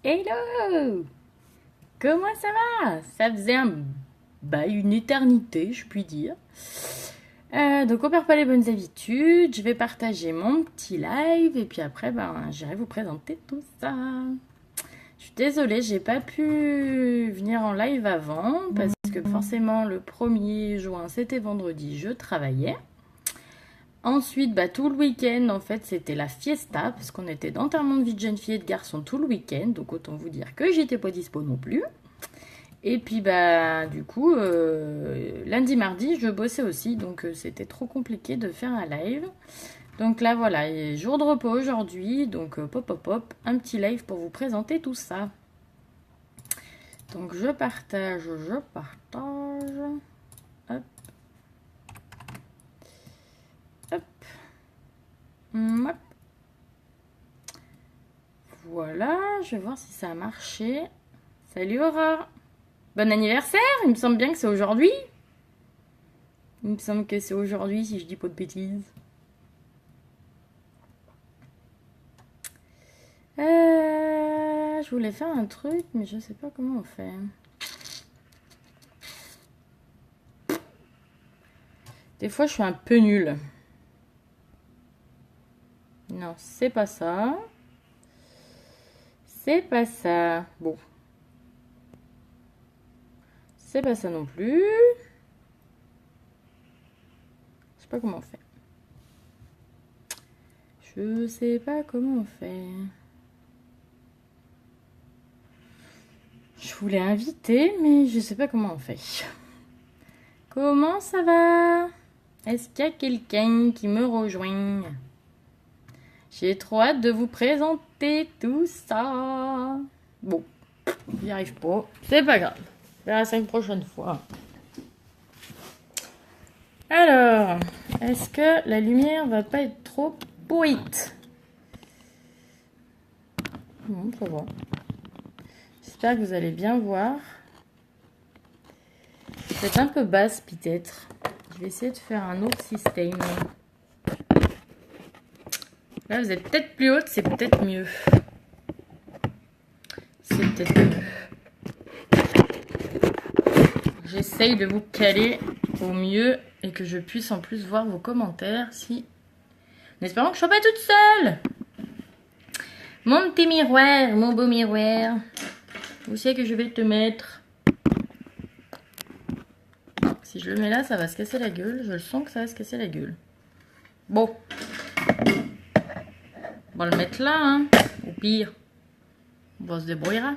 Hello! Comment ça va? Ça faisait une éternité, je puis dire. Donc on perd pas les bonnes habitudes, je vais partager mon petit live et puis après j'irai vous présenter tout ça. Je suis désolée, j'ai pas pu venir en live avant parce que forcément le 1er juin c'était vendredi, je travaillais. Ensuite, tout le week-end, en fait, c'était la fiesta, parce qu'on était d'enterrement de vie de jeune fille et de garçon tout le week-end, donc autant vous dire que j'étais pas dispo non plus. Et puis, du coup, lundi, mardi, je bossais aussi, donc c'était trop compliqué de faire un live. Donc là, voilà, jour de repos aujourd'hui, donc un petit live pour vous présenter tout ça. Donc je partage. Hop, hop, hop. Voilà, je vais voir si ça a marché. Salut Aurore. Bon anniversaire, il me semble bien que c'est aujourd'hui. Il me semble que c'est aujourd'hui si je dis pas de bêtises. Je voulais faire un truc, mais je sais pas comment on fait. Des fois, je suis un peu nulle. Non, c'est pas ça. C'est pas ça. Bon. C'est pas ça non plus. Je sais pas comment on fait. Je sais pas comment on fait. Je voulais inviter, mais je sais pas comment on fait. Comment ça va? Est-ce qu'il y a quelqu'un qui me rejoint? J'ai trop hâte de vous présenter tout ça. Bon, j'y arrive pas. C'est pas grave. On verra ça une prochaine fois. Alors, est-ce que la lumière va pas être trop pourrite? Non, ça va. J'espère que vous allez bien voir. C'est un peu basse peut-être. Je vais essayer de faire un autre système. Là, vous êtes peut-être plus haute, c'est peut-être mieux. C'est peut-être mieux. J'essaye de vous caler au mieux et que je puisse en plus voir vos commentaires si... En espérant que je ne sois pas toute seule. Mon petit miroir, mon beau miroir. Où c'est que je vais te mettre? Si je le mets là, ça va se casser la gueule. Je le sens que ça va se casser la gueule. Bon. On va le mettre là, hein. Au pire, on va se débrouillera.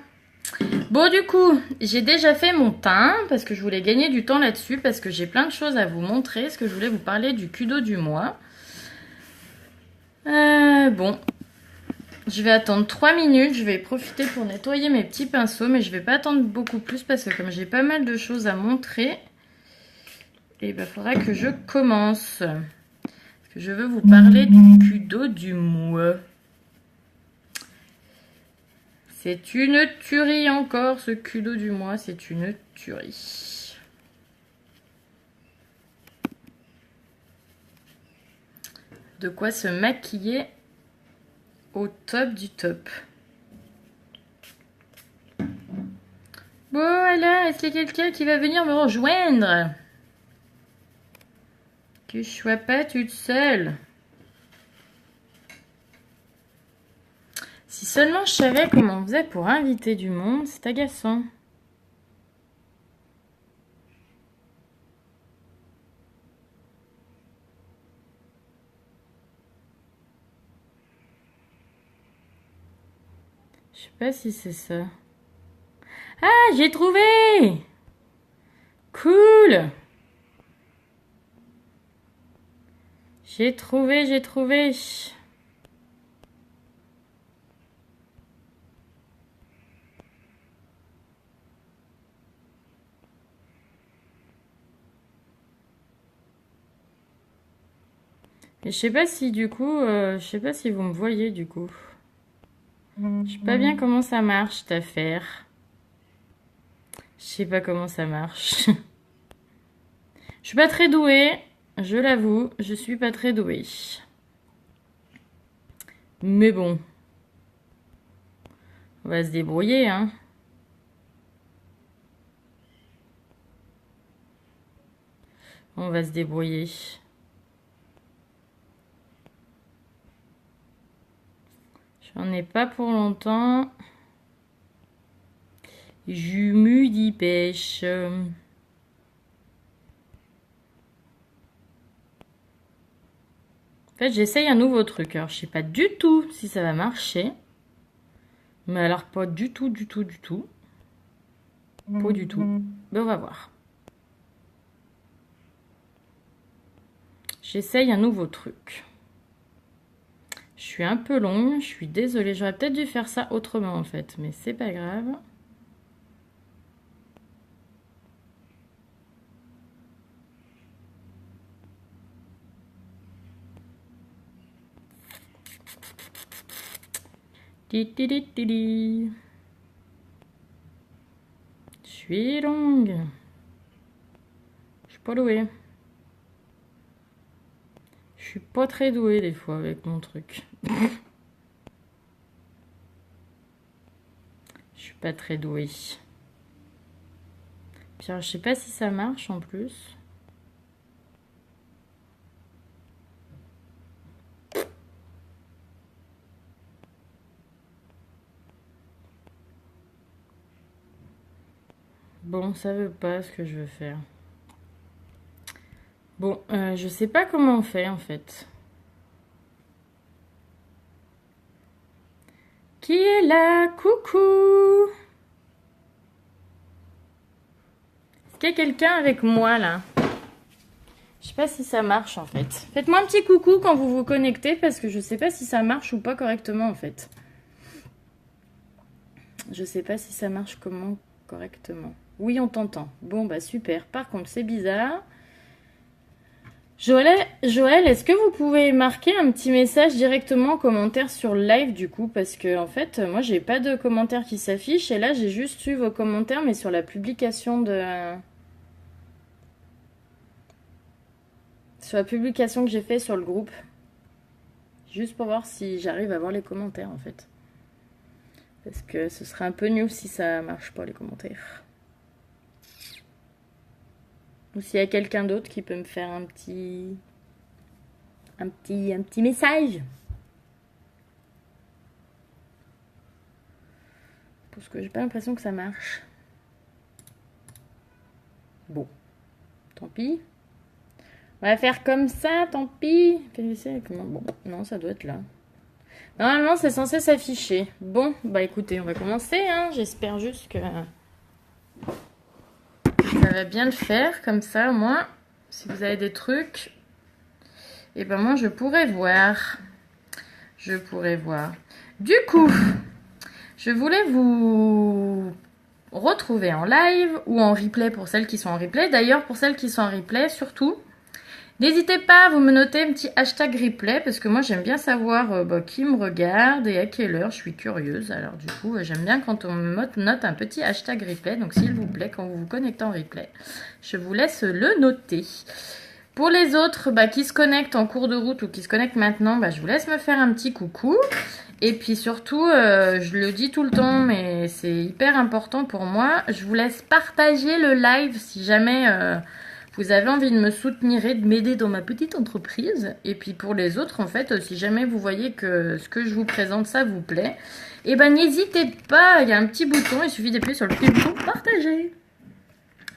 Bon, du coup, j'ai déjà fait mon teint parce que je voulais gagner du temps là-dessus parce que j'ai plein de choses à vous montrer. Parce que je voulais vous parler du Kudo du mois. Bon, je vais attendre 3 minutes. Je vais profiter pour nettoyer mes petits pinceaux, mais je vais pas attendre beaucoup plus parce que comme j'ai pas mal de choses à montrer, il faudra que je commence. Parce que je veux vous parler du Kudo du mois. C'est une tuerie encore, ce Kudo du mois, c'est une tuerie. De quoi se maquiller au top du top. Bon, alors, est-ce qu'il y a quelqu'un qui va venir me rejoindre? Que je sois pas toute seule. Si seulement je savais comment on faisait pour inviter du monde, c'est agaçant. Je sais pas si c'est ça. Ah, j'ai trouvé! Cool! J'ai trouvé. Et je sais pas si du coup, je sais pas si vous me voyez du coup. Je sais pas bien comment ça marche cette affaire. Je sais pas comment ça marche. Je suis pas très douée, je l'avoue, je suis pas très douée. Mais bon. On va se débrouiller, hein. On va se débrouiller. J'en ai pas pour longtemps. Jumudi pêche. En fait, j'essaye un nouveau truc. Alors, je sais pas du tout si ça va marcher. Mais alors, pas du tout, du tout, du tout. Pas du tout. Mais on va voir. J'essaye un nouveau truc. Je suis un peu longue, je suis désolée. J'aurais peut-être dû faire ça autrement en fait, mais c'est pas grave. Je suis longue. Je suis pas douée. Je suis pas très douée des fois avec mon truc. Je suis pas très douée. Puis alors, je sais pas si ça marche en plus. Bon, ça veut pas ce que je veux faire. Bon, je sais pas comment on fait en fait. Qui est là? Coucou! Est-ce qu'il y a quelqu'un avec moi là? Je sais pas si ça marche en fait. Faites-moi un petit coucou quand vous vous connectez parce que je sais pas si ça marche ou pas correctement en fait. Je sais pas si ça marche comment correctement. Oui, on t'entend. Bon, bah super. Par contre, c'est bizarre. Joël, est-ce que vous pouvez marquer un petit message directement en commentaire sur le live du coup? Parce que en fait, moi, j'ai pas de commentaires qui s'affichent. Et là, j'ai juste eu vos commentaires, mais sur la publication de... Sur la publication que j'ai fait sur le groupe. Juste pour voir si j'arrive à voir les commentaires en fait. Parce que ce serait un peu nul si ça marche pas les commentaires. Ou s'il y a quelqu'un d'autre qui peut me faire un petit message. Parce que j'ai pas l'impression que ça marche. Bon, tant pis. On va faire comme ça, tant pis. Bon, non, ça doit être là. Normalement, c'est censé s'afficher. Bon, bah écoutez, on va commencer. Hein. J'espère juste que ça va bien le faire. Comme ça, au moins, si vous avez des trucs, et ben moi, je pourrais voir. Je pourrais voir. Du coup, je voulais vous retrouver en live ou en replay pour celles qui sont en replay. D'ailleurs, pour celles qui sont en replay, surtout, n'hésitez pas à vous me noter un petit hashtag replay parce que moi j'aime bien savoir qui me regarde et à quelle heure, je suis curieuse. Alors du coup j'aime bien quand on me note un petit hashtag replay. Donc s'il vous plaît, quand vous vous connectez en replay, je vous laisse le noter. Pour les autres qui se connectent en cours de route ou qui se connectent maintenant, je vous laisse me faire un petit coucou. Et puis surtout, je le dis tout le temps, mais c'est hyper important pour moi, je vous laisse partager le live si jamais... vous avez envie de me soutenir et de m'aider dans ma petite entreprise. Et puis pour les autres, en fait, si jamais vous voyez que ce que je vous présente, ça vous plaît, et ben n'hésitez pas, il y a un petit bouton, il suffit d'appuyer sur le petit bouton partager.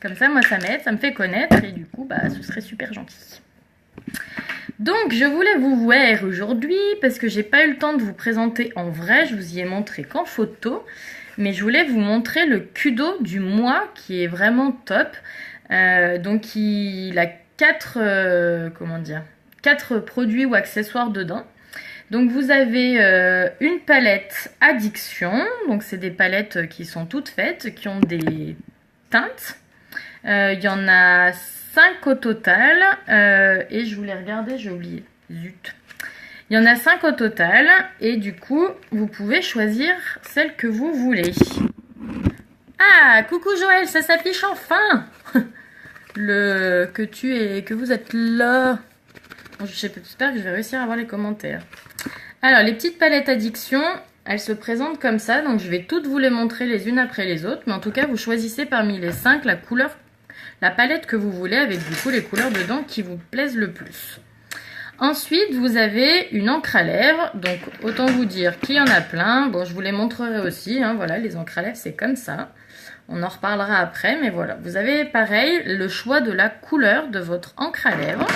Comme ça, moi, ça m'aide, ça me fait connaître et du coup, ce serait super gentil. Donc, je voulais vous voir aujourd'hui parce que j'ai pas eu le temps de vous présenter en vrai, je vous y ai montré qu'en photo. Mais je voulais vous montrer le Kudo du mois qui est vraiment top. Donc il a 4 produits ou accessoires dedans. Donc vous avez une palette addiction, donc c'est des palettes qui sont toutes faites, qui ont des teintes. Il y en a 5 au total et je voulais regarder, j'ai oublié, zut. Il y en a 5 au total et du coup vous pouvez choisir celle que vous voulez. Ah, coucou Joël, ça s'affiche enfin. Que vous êtes là. Bon, j'espère que je vais réussir à voir les commentaires. Alors, les petites palettes addiction. elle se présente comme ça. Donc je vais toutes vous les montrer les unes après les autres. Mais en tout cas, vous choisissez parmi les 5 la couleur, la palette que vous voulez avec du coup les couleurs dedans qui vous plaisent le plus. Ensuite, vous avez une encre à lèvres. Donc autant vous dire qu'il y en a plein. Bon, je vous les montrerai aussi. Hein, voilà, les encres à lèvres, c'est comme ça. On en reparlera après. Mais voilà, vous avez pareil le choix de la couleur de votre encre à lèvres.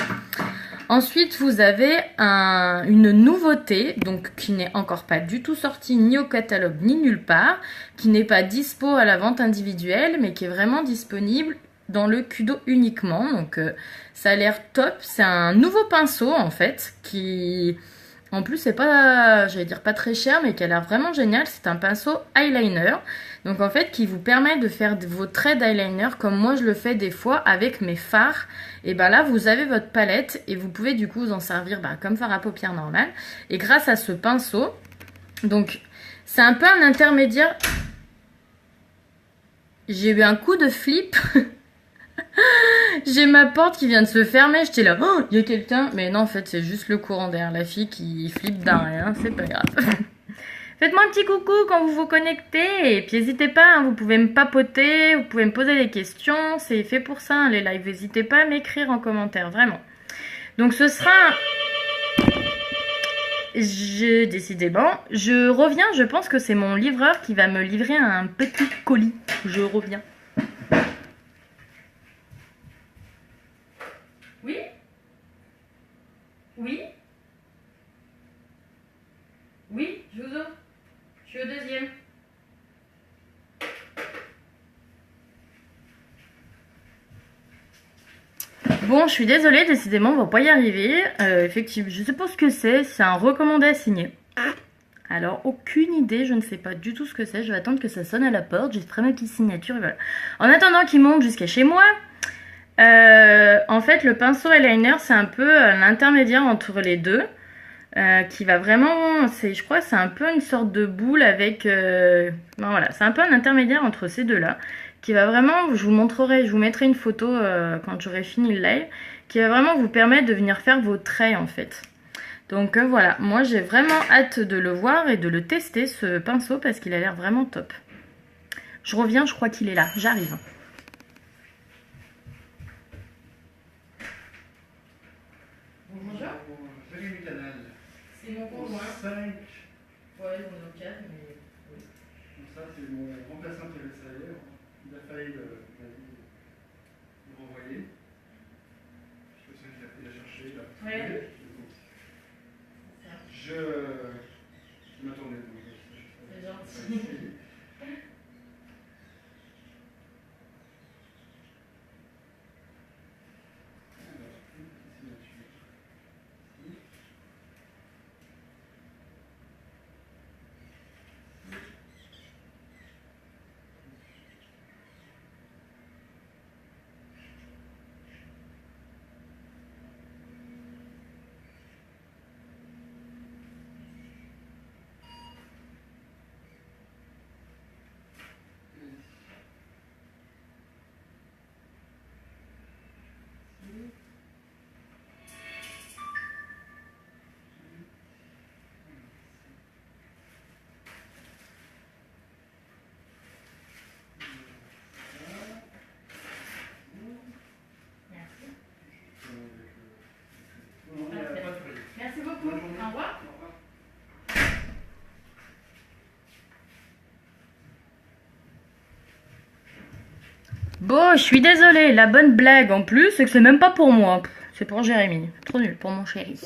Ensuite, vous avez une nouveauté, donc qui n'est encore pas du tout sortie ni au catalogue ni nulle part, qui n'est pas dispo à la vente individuelle, mais qui est vraiment disponible dans le Kudo uniquement. Donc ça a l'air top. C'est un nouveau pinceau en fait, qui en plus c'est pas, j'allais dire pas très cher, mais qui a l'air vraiment génial. C'est un pinceau eyeliner. Donc en fait qui vous permet de faire vos traits d'eyeliner comme moi je le fais des fois avec mes fards. Et ben là vous avez votre palette et vous pouvez du coup vous en servir comme fard à paupières normal. Et grâce à ce pinceau, donc c'est un peu un intermédiaire. J'ai eu un coup de flip. J'ai ma porte qui vient de se fermer, j'étais là, oh, il y a quelqu'un. Mais non en fait c'est juste le courant d'air, la fille qui flippe d'un rien, c'est pas grave. Faites-moi un petit coucou quand vous vous connectez. Et puis n'hésitez pas, hein, vous pouvez me papoter, vous pouvez me poser des questions. C'est fait pour ça, hein, les lives. N'hésitez pas à m'écrire en commentaire, vraiment. Donc ce sera... Décidément, je reviens. Je pense que c'est mon livreur qui va me livrer un petit colis. Je reviens. Oui? Oui? Oui, je vous offre. Je suis au deuxième. Bon, je suis désolée, décidément, on va pas y arriver. Effectivement, je sais pas ce que c'est un recommandé à signer. Alors, aucune idée, je ne sais pas du tout ce que c'est. Je vais attendre que ça sonne à la porte, j'ai pris ma petite signature et voilà. En attendant qu'il monte jusqu'à chez moi, en fait, le pinceau eyeliner, c'est un peu l'intermédiaire entre les deux. Qui va vraiment, je crois que c'est un peu une sorte de boule avec, ben voilà, c'est un peu un intermédiaire entre ces deux-là, qui va vraiment, je vous mettrai une photo quand j'aurai fini le live, qui va vraiment vous permettre de venir faire vos traits en fait. Donc voilà, moi j'ai vraiment hâte de le voir et de le tester ce pinceau parce qu'il a l'air vraiment top. Je reviens, je crois qu'il est là, j'arrive. Bonjour. Jérémy Canal. C'est mon conjoint. 5. Ouais, on est 4, mais oui. Donc ça, c'est mon remplaçant qui avait le salaire. Il a failli le renvoyer. Je sais qu'il a cherché. Il a Ouais. Je m'attendais. C'est gentil. Merci beaucoup. Au revoir. Bon, je suis désolée, la bonne blague en plus, c'est que c'est même pas pour moi. C'est pour Jérémy. Trop nul, pour mon chéri.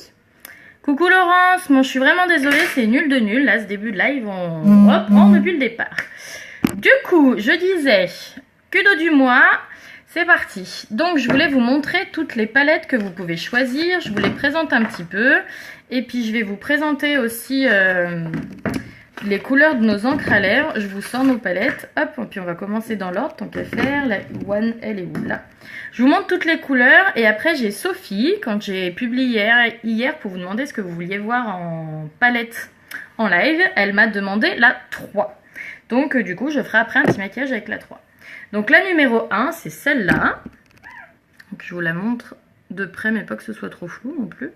Coucou Laurence, bon, je suis vraiment désolée, c'est nul de nul. Là, ce début de live, on reprend depuis le départ. Du coup, je disais, Kudo du mois, c'est parti. Donc, je voulais vous montrer toutes les palettes que vous pouvez choisir. Je vous les présente un petit peu. Et puis, je vais vous présenter aussi les couleurs de nos encres à lèvres. Je vous sors nos palettes. Hop, et puis on va commencer dans l'ordre, tant qu'à faire. La One, elle est où là? Je vous montre toutes les couleurs. Et après, j'ai Sophie, quand j'ai publié hier pour vous demander ce que vous vouliez voir en palette en live. Elle m'a demandé la 3. Donc, du coup, je ferai après un petit maquillage avec la 3. Donc, la numéro 1, c'est celle-là. Je vous la montre de près, mais pas que ce soit trop flou non plus.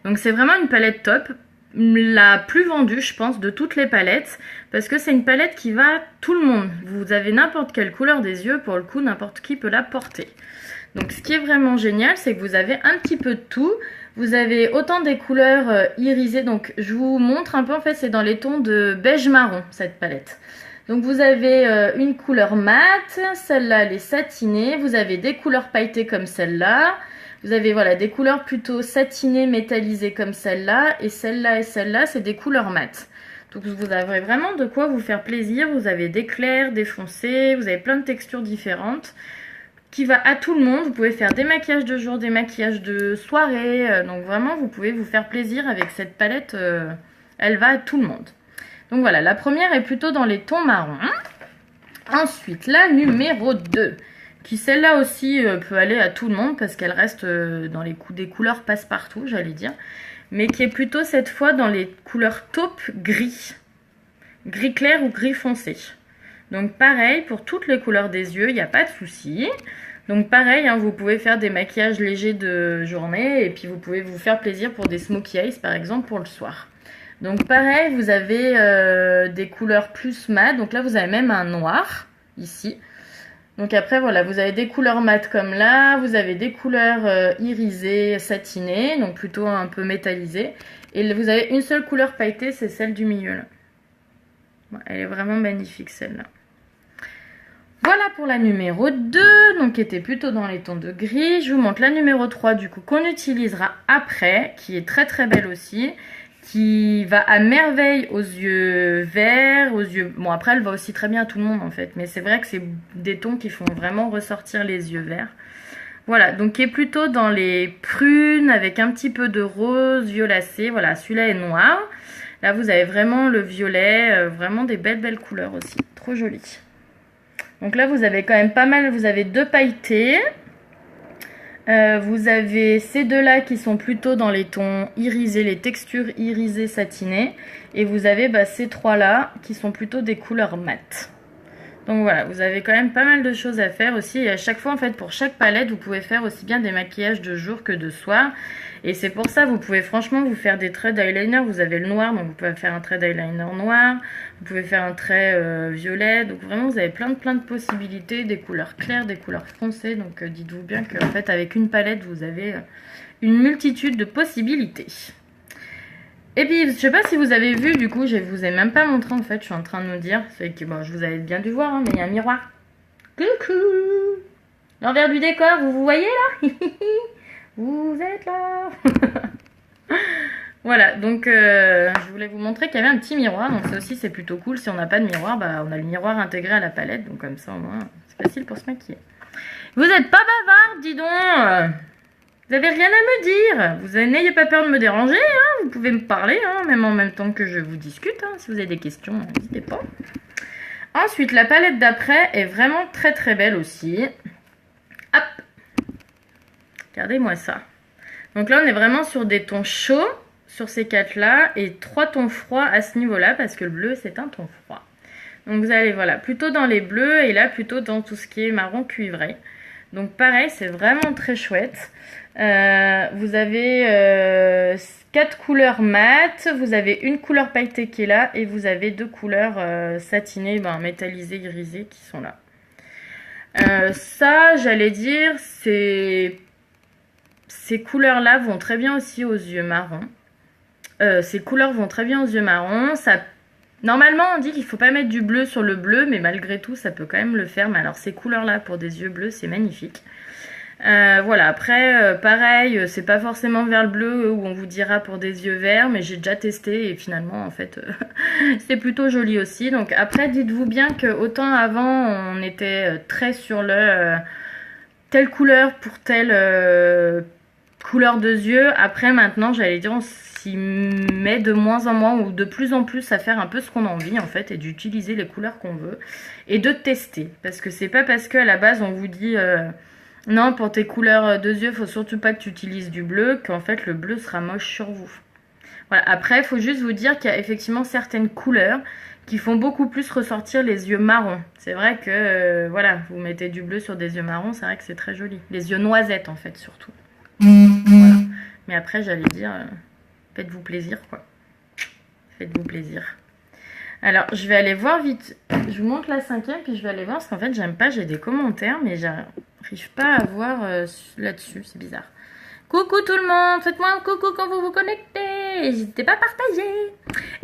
Donc, c'est vraiment une palette top. la plus vendue, je pense, de toutes les palettes, parce que c'est une palette qui va à tout le monde. Vous avez n'importe quelle couleur des yeux, pour le coup, n'importe qui peut la porter. Donc ce qui est vraiment génial, c'est que vous avez un petit peu de tout. Vous avez autant des couleurs irisées, donc je vous montre un peu, en fait, c'est dans les tons de beige marron, cette palette. Donc vous avez une couleur mate, celle-là elle est satinée, vous avez des couleurs pailletées comme celle-là, vous avez voilà des couleurs plutôt satinées, métallisées comme celle-là, et celle-là c'est des couleurs mates. Donc vous avez vraiment de quoi vous faire plaisir, vous avez des clairs, des foncés, vous avez plein de textures différentes, qui va à tout le monde. Vous pouvez faire des maquillages de jour, des maquillages de soirée, donc vraiment vous pouvez vous faire plaisir avec cette palette, elle va à tout le monde. Donc voilà, la première est plutôt dans les tons marrons. Ensuite, la numéro 2, qui celle-là aussi peut aller à tout le monde parce qu'elle reste dans des couleurs passe-partout, j'allais dire. Mais qui est plutôt cette fois dans les couleurs taupe gris. Gris clair ou gris foncé. Donc pareil, pour toutes les couleurs des yeux, il n'y a pas de souci. Donc pareil, hein, vous pouvez faire des maquillages légers de journée et puis vous pouvez vous faire plaisir pour des smokey eyes par exemple pour le soir. Donc pareil, vous avez des couleurs plus mat. Donc là, vous avez même un noir, ici. Donc après, voilà, vous avez des couleurs mat comme là. Vous avez des couleurs irisées, satinées, donc plutôt un peu métallisées. Et vous avez une seule couleur pailletée, c'est celle du milieu, là. Bon, elle est vraiment magnifique, celle-là. Voilà pour la numéro 2, donc qui était plutôt dans les tons de gris. Je vous montre la numéro 3, du coup, qu'on utilisera après, qui est très très belle aussi. Qui va à merveille aux yeux verts, aux yeux... Bon, après, elle va aussi très bien à tout le monde, en fait. Mais c'est vrai que c'est des tons qui font vraiment ressortir les yeux verts. Voilà, donc qui est plutôt dans les prunes, avec un petit peu de rose violacé. Voilà, celui-là est noir. Là, vous avez vraiment le violet, vraiment des belles couleurs aussi. Trop joli. Donc là, vous avez quand même pas mal... Vous avez 2 pailletés. Vous avez ces deux-là qui sont plutôt dans les tons irisés, les textures irisées satinées. Et vous avez ces 3-là qui sont plutôt des couleurs mates. Donc voilà, vous avez quand même pas mal de choses à faire aussi. Et à chaque fois, en fait, pour chaque palette, vous pouvez faire aussi bien des maquillages de jour que de soir. Et c'est pour ça, vous pouvez franchement vous faire des traits d'eyeliner. Vous avez le noir, donc vous pouvez faire un trait d'eyeliner noir. Vous pouvez faire un trait violet. Donc vraiment, vous avez plein de possibilités. Des couleurs claires, des couleurs foncées. Donc dites-vous bien qu'en fait, avec une palette, vous avez une multitude de possibilités. Et puis, je sais pas si vous avez vu, du coup, je vous ai même pas montré, en fait, je suis en train de nous dire. C'est que, bon, je vous avais bien dû voir, hein, mais il y a un miroir. Coucou! L'envers du décor, vous voyez, là? Vous êtes là! Voilà, donc, je voulais vous montrer qu'il y avait un petit miroir. Donc, ça aussi, c'est plutôt cool. Si on n'a pas de miroir, on a le miroir intégré à la palette. Donc, comme ça, au moins, c'est facile pour se maquiller. Vous êtes pas bavard, dis donc! Vous n'avez rien à me dire. Vous n'ayez pas peur de me déranger. Hein. Vous pouvez me parler, hein, même en même temps que je vous discute. Hein. Si vous avez des questions, n'hésitez pas. Ensuite, la palette d'après est vraiment très belle aussi. Hop. Regardez-moi ça. Donc là, on est vraiment sur des tons chauds sur ces 4-là. Et 3 tons froids à ce niveau-là. Parce que le bleu, c'est un ton froid. Donc vous allez, voilà, plutôt dans les bleus. Et là, plutôt dans tout ce qui est marron cuivré. Donc pareil, c'est vraiment très chouette. Vous avez 4 couleurs mat, vous avez une couleur pailletée qui est là et vous avez 2 couleurs satinées, métallisées, irisées qui sont là. Ça, j'allais dire, ces couleurs-là vont très bien aussi aux yeux marrons. Ces couleurs vont très bien aux yeux marrons. Ça, normalement, on dit qu'il ne faut pas mettre du bleu sur le bleu, mais malgré tout, ça peut quand même le faire. Mais alors, ces couleurs-là, pour des yeux bleus, c'est magnifique. Voilà, après, pareil, c'est pas forcément vers le bleu où on vous dira pour des yeux verts, mais j'ai déjà testé et finalement, en fait, c'est plutôt joli aussi. Donc après, dites-vous bien que autant avant, on était très sur le telle couleur pour telle couleur de yeux. Après, maintenant, j'allais dire, on s'y met de moins en moins ou de plus en plus à faire un peu ce qu'on a envie, en fait, et d'utiliser les couleurs qu'on veut et de tester. Parce que c'est pas parce qu'à la base, on vous dit... non, pour tes couleurs de yeux, il faut surtout pas que tu utilises du bleu, qu'en fait le bleu sera moche sur vous. Voilà. Après, il faut juste vous dire qu'il y a effectivement certaines couleurs qui font beaucoup plus ressortir les yeux marrons. C'est vrai que, voilà, vous mettez du bleu sur des yeux marrons, c'est vrai que c'est très joli. Les yeux noisettes, en fait, surtout. Voilà. Mais après, j'allais dire, faites-vous plaisir, quoi. Faites-vous plaisir. Alors, je vais aller voir vite. Je vous montre la 5e, puis je vais aller voir, parce qu'en fait, j'aime pas, j'ai des commentaires, mais j'arrive pas à voir là-dessus, c'est bizarre. Coucou tout le monde, faites-moi un coucou quand vous vous connectez, n'hésitez pas à partager.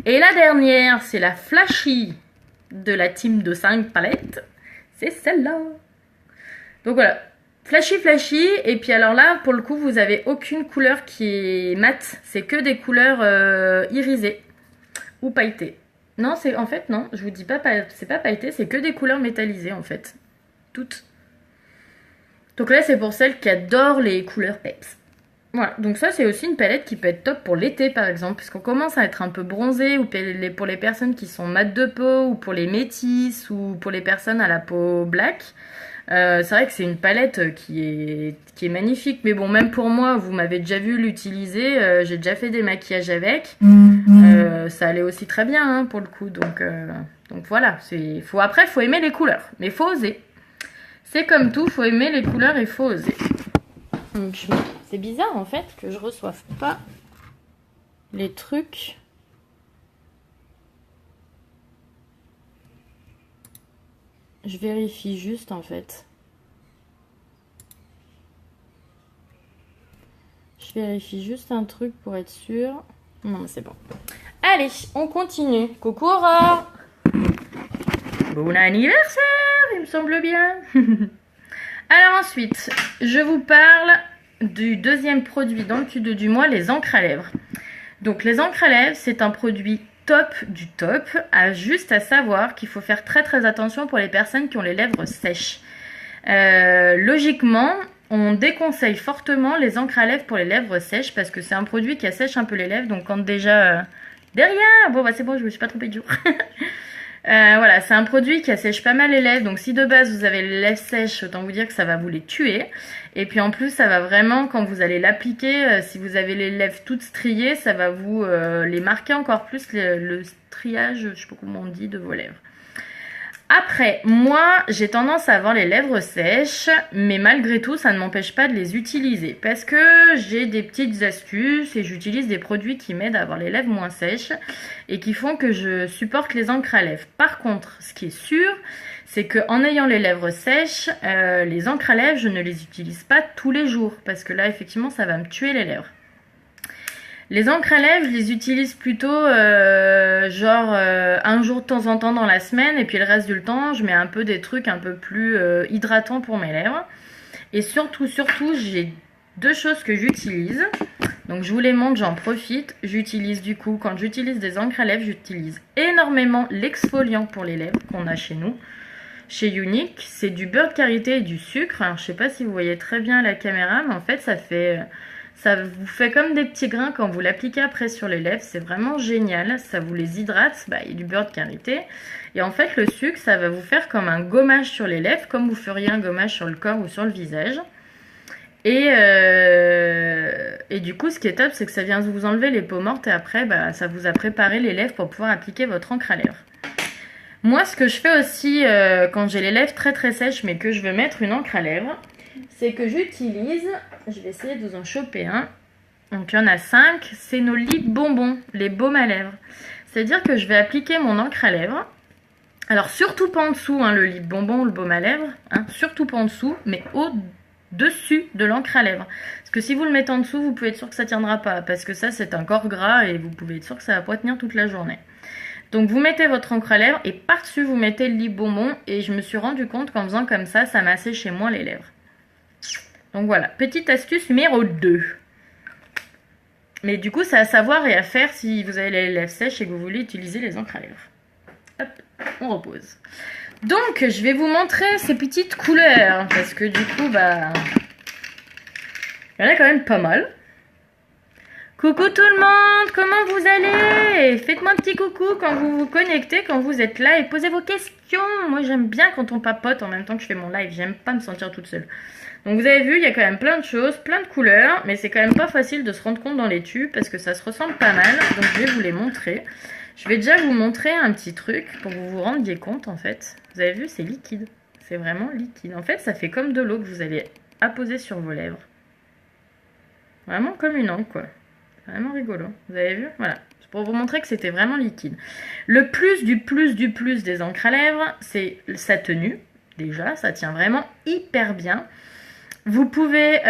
Et la dernière, c'est la Flashy de la team de 5 palettes. C'est celle-là. Donc voilà, Flashy, et puis alors là, pour le coup, vous avez aucune couleur qui est mate, c'est que des couleurs irisées ou pailletées. Non, c'est en fait, non, je vous dis pas, c'est pas pailleté, c'est que des couleurs métallisées en fait. Toutes. Donc là, c'est pour celles qui adorent les couleurs peps. Voilà, donc ça, c'est aussi une palette qui peut être top pour l'été par exemple, puisqu'on commence à être un peu bronzé, ou pour les personnes qui sont mat de peau, ou pour les métisses, ou pour les personnes à la peau black. C'est vrai que c'est une palette qui est magnifique, mais bon, même pour moi, vous m'avez déjà vu l'utiliser, j'ai déjà fait des maquillages avec, ça allait aussi très bien hein, pour le coup, donc voilà, après, faut aimer les couleurs, mais faut oser. C'est comme tout, faut aimer les couleurs et faut oser. C'est bizarre en fait que je reçoive pas les trucs. Je vérifie juste en fait. Je vérifie juste un truc pour être sûre. Non, mais c'est bon. Allez, on continue. Coucou Aurore. Bon anniversaire, il me semble bien. Alors ensuite, je vous parle du deuxième produit dans le tuto du mois, les encres à lèvres. Donc les encres à lèvres, c'est un produit top du top, juste à savoir qu'il faut faire très très attention pour les personnes qui ont les lèvres sèches. Logiquement, on déconseille fortement les encres à lèvres pour les lèvres sèches parce que c'est un produit qui assèche un peu les lèvres. Donc quand déjà... derrière, bon bah c'est bon, je me suis pas trompée de jour. Voilà, c'est un produit qui assèche pas mal les lèvres, donc si de base vous avez les lèvres sèches, autant vous dire que ça va vous les tuer. Et puis en plus, ça va vraiment, quand vous allez l'appliquer, si vous avez les lèvres toutes striées, ça va vous les marquer encore plus, le striage, je sais pas comment on dit, de vos lèvres. Après, moi, j'ai tendance à avoir les lèvres sèches, mais malgré tout, ça ne m'empêche pas de les utiliser. Parce que j'ai des petites astuces et j'utilise des produits qui m'aident à avoir les lèvres moins sèches et qui font que je supporte les encres à lèvres. Par contre, ce qui est sûr, c'est qu'en ayant les lèvres sèches, les encres à lèvres, je ne les utilise pas tous les jours. Parce que là, effectivement, ça va me tuer les lèvres. Les encres à lèvres, je les utilise plutôt un jour de temps en temps dans la semaine et puis le reste du temps, je mets un peu des trucs un peu plus hydratants pour mes lèvres. Et surtout, j'ai deux choses que j'utilise. Donc je vous les montre, j'en profite. J'utilise du coup, quand j'utilise des encres à lèvres, j'utilise énormément l'exfoliant pour les lèvres qu'on a chez nous. Chez Unique, c'est du beurre de karité et du sucre. Alors je sais pas si vous voyez très bien à la caméra, mais en fait ça vous fait comme des petits grains quand vous l'appliquez après sur les lèvres. C'est vraiment génial. Ça vous les hydrate. Il y a du beurre de karité. Et en fait, le sucre, ça va vous faire comme un gommage sur les lèvres, comme vous feriez un gommage sur le corps ou sur le visage. Et du coup, ce qui est top, c'est que ça vient vous enlever les peaux mortes. Et après, ça vous a préparé les lèvres pour pouvoir appliquer votre encre à lèvres. Moi, ce que je fais aussi quand j'ai les lèvres très très sèches, mais que je veux mettre une encre à lèvres, c'est que j'utilise, je vais essayer de vous en choper un, donc il y en a 5, c'est nos lip bonbons, les baumes à lèvres. C'est-à-dire que je vais appliquer mon encre à lèvres, alors surtout pas en dessous, hein, le lip bonbon ou le baume à lèvres, hein, surtout pas en dessous, mais au-dessus de l'encre à lèvres. Parce que si vous le mettez en dessous, vous pouvez être sûr que ça tiendra pas, parce que ça c'est un corps gras et vous pouvez être sûr que ça va pas tenir toute la journée. Donc vous mettez votre encre à lèvres et par-dessus vous mettez le lip bonbon et je me suis rendu compte qu'en faisant comme ça m'a séché moins les lèvres. Donc voilà, petite astuce numéro 2. Mais du coup, c'est à savoir et à faire si vous avez les lèvres sèches et que vous voulez utiliser les encres à lèvres. Hop, on repose. Donc, je vais vous montrer ces petites couleurs. Parce que du coup, il y en a quand même pas mal. Coucou tout le monde, comment vous allez? Faites-moi un petit coucou quand vous vous connectez, quand vous êtes là et posez vos questions. Moi, j'aime bien quand on papote en même temps que je fais mon live. J'aime pas me sentir toute seule. Donc vous avez vu, il y a quand même plein de choses, plein de couleurs, mais c'est quand même pas facile de se rendre compte dans les tubes parce que ça se ressemble pas mal. Donc je vais vous les montrer. Je vais déjà vous montrer un petit truc pour que vous vous rendiez compte en fait. Vous avez vu, c'est liquide. C'est vraiment liquide. En fait, ça fait comme de l'eau que vous allez apposer sur vos lèvres. Vraiment comme une encre quoi. Vraiment rigolo. Vous avez vu? Voilà. C'est pour vous montrer que c'était vraiment liquide. Le plus du plus du plus des encres à lèvres, c'est sa tenue. Déjà, ça tient vraiment hyper bien. Vous pouvez,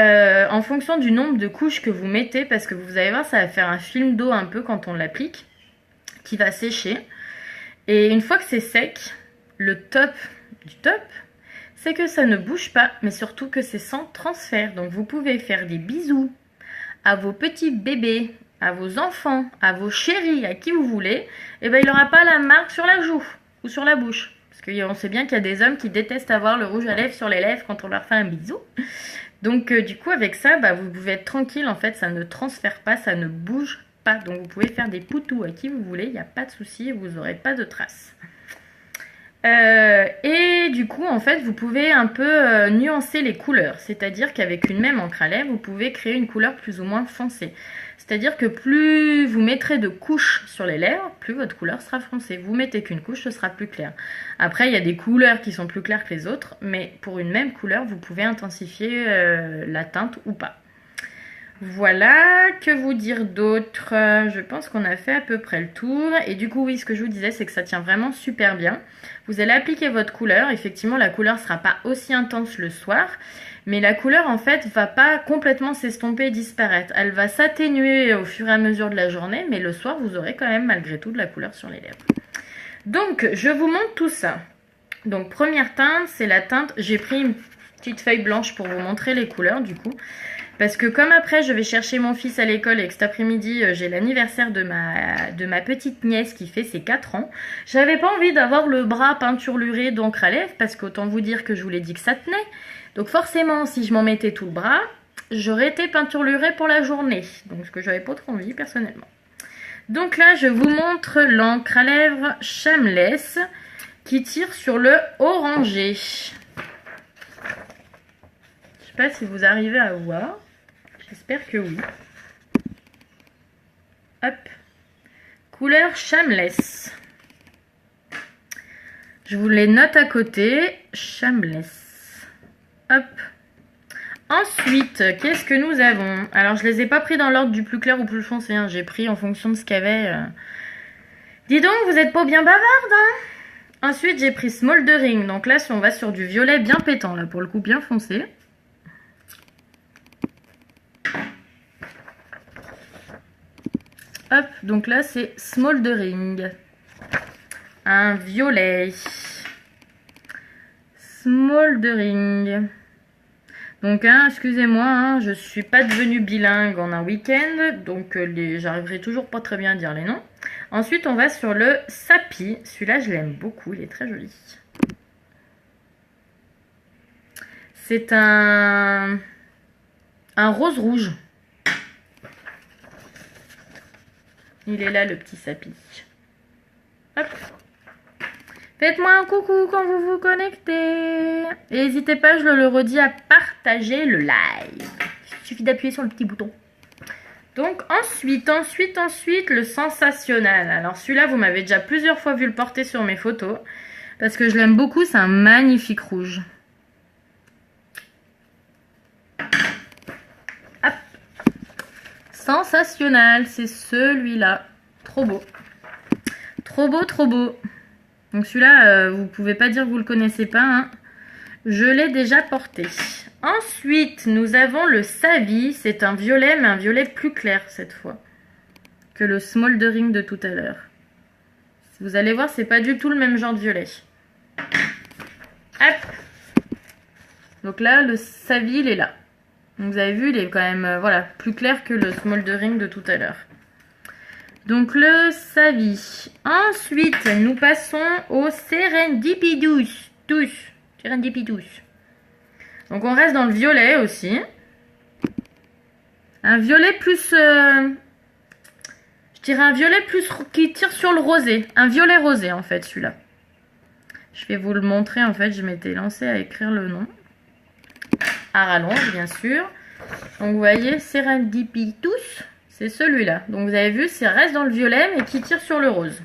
en fonction du nombre de couches que vous mettez, parce que vous allez voir, ça va faire un film d'eau un peu quand on l'applique, qui va sécher. Et une fois que c'est sec, le top du top, c'est que ça ne bouge pas, mais surtout que c'est sans transfert. Donc vous pouvez faire des bisous à vos petits bébés, à vos enfants, à vos chéris, à qui vous voulez. Et ben il n'aura pas la marque sur la joue ou sur la bouche. Parce qu'on sait bien qu'il y a des hommes qui détestent avoir le rouge à lèvres sur les lèvres quand on leur fait un bisou. Donc du coup avec ça, vous pouvez être tranquille, en fait ça ne transfère pas, ça ne bouge pas. Donc vous pouvez faire des poutous à qui vous voulez, il n'y a pas de souci, vous n'aurez pas de traces. Et du coup en fait vous pouvez un peu nuancer les couleurs. C'est-à-dire qu'avec une même encre à lèvres, vous pouvez créer une couleur plus ou moins foncée. C'est-à-dire que plus vous mettrez de couches sur les lèvres, plus votre couleur sera foncée. Vous mettez qu'une couche, ce sera plus clair. Après, il y a des couleurs qui sont plus claires que les autres, mais pour une même couleur, vous pouvez intensifier la teinte ou pas. Voilà, que vous dire d'autre? Je pense qu'on a fait à peu près le tour. Et du coup, oui, ce que je vous disais, c'est que ça tient vraiment super bien. Vous allez appliquer votre couleur. Effectivement, la couleur ne sera pas aussi intense le soir. Mais la couleur, en fait, va pas complètement s'estomper et disparaître. Elle va s'atténuer au fur et à mesure de la journée. Mais le soir, vous aurez quand même, malgré tout, de la couleur sur les lèvres. Donc, je vous montre tout ça. Donc, première teinte, c'est la teinte... J'ai pris une petite feuille blanche pour vous montrer les couleurs, du coup. Parce que comme après je vais chercher mon fils à l'école et que cet après-midi j'ai l'anniversaire de ma petite nièce qui fait ses 4 ans, j'avais pas envie d'avoir le bras peinturluré d'encre à lèvres parce qu'autant vous dire que je vous l'ai dit que ça tenait. Donc forcément si je m'en mettais tout le bras, j'aurais été peinturlurée pour la journée. Donc ce que j'avais pas trop envie personnellement. Donc là je vous montre l'encre à lèvres Shameless qui tire sur le orangé. Je sais pas si vous arrivez à voir. J'espère que oui. Hop. Couleur Shameless. Je vous les note à côté. Shameless. Hop. Ensuite, qu'est-ce que nous avons? Alors, je les ai pas pris dans l'ordre du plus clair au plus foncé. Hein. J'ai pris en fonction de ce qu'il y avait. Dis donc, vous êtes pas bien bavarde, hein? Ensuite, j'ai pris Smoldering. Donc là, si on va sur du violet bien pétant, là, pour le coup, bien foncé. Hop, donc là c'est Smoldering. Un violet. Smoldering. Donc, excusez-moi, je suis pas devenue bilingue en un week-end. Donc, j'arriverai toujours pas très bien à dire les noms. Ensuite, on va sur le Sapi. Celui-là, je l'aime beaucoup, il est très joli. C'est un rose rouge. Il est là, le petit Sapi. Hop. Faites-moi un coucou quand vous vous connectez. Et n'hésitez pas, je le redis, à partager le live. Il suffit d'appuyer sur le petit bouton. Donc ensuite, le Sensationnel. Alors celui-là, vous m'avez déjà plusieurs fois vu le porter sur mes photos. Parce que je l'aime beaucoup, c'est un magnifique rouge. Hop. Sensationnel, c'est celui-là. Trop beau. Trop beau, trop beau. Donc celui-là, vous pouvez pas dire que vous le connaissez pas. Hein. Je l'ai déjà porté. Ensuite, nous avons le Savi. C'est un violet, mais un violet plus clair cette fois que le Smoldering de tout à l'heure. Vous allez voir, c'est pas du tout le même genre de violet. Hop. Donc là, le Savi, il est là. Donc vous avez vu, il est quand même voilà, plus clair que le Smoldering de tout à l'heure. Donc le Savi. Ensuite, nous passons au Serendipitous. Serendipitous. Donc on reste dans le violet aussi. Un violet plus... je dirais un violet plus qui tire sur le rosé. Un violet rosé en fait celui-là. Je vais vous le montrer en fait. Je m'étais lancée à écrire le nom. À rallonge bien sûr. Donc vous voyez Serendipitous. C'est celui-là. Donc vous avez vu, ça reste dans le violet mais qui tire sur le rose.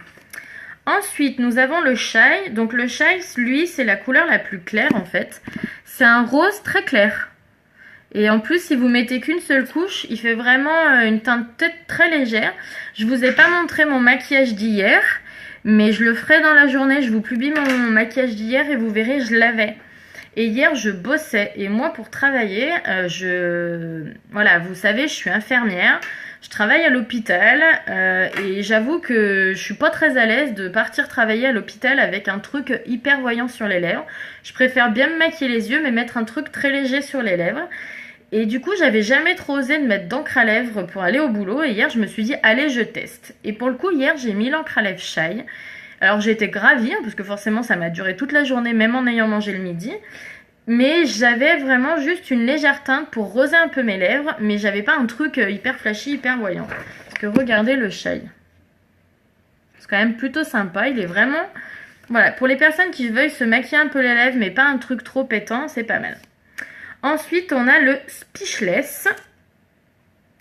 Ensuite, nous avons le Shy. Donc le Shy, lui, c'est la couleur la plus claire en fait. C'est un rose très clair. Et en plus, si vous mettez qu'une seule couche, il fait vraiment une teinte très légère. Je vous ai pas montré mon maquillage d'hier, mais je le ferai dans la journée. Je vous publie mon maquillage d'hier et vous verrez, je l'avais. Et hier, je bossais. Et moi, pour travailler, voilà, vous savez, je suis infirmière. Je travaille à l'hôpital et j'avoue que je suis pas très à l'aise de partir travailler à l'hôpital avec un truc hyper voyant sur les lèvres. Je préfère bien me maquiller les yeux, mais mettre un truc très léger sur les lèvres. Et du coup, j'avais jamais trop osé de mettre d'encre à lèvres pour aller au boulot. Et hier, je me suis dit, allez, je teste. Et pour le coup, hier, j'ai mis l'encre à lèvres Shine. Alors, j'ai été gravie, parce que forcément, ça m'a duré toute la journée, même en ayant mangé le midi. Mais j'avais vraiment juste une légère teinte pour roser un peu mes lèvres. Mais j'avais pas un truc hyper flashy, hyper voyant. Parce que regardez le Shine. C'est quand même plutôt sympa. Il est vraiment... Voilà, pour les personnes qui veuillent se maquiller un peu les lèvres, mais pas un truc trop pétant, c'est pas mal. Ensuite, on a le Speechless.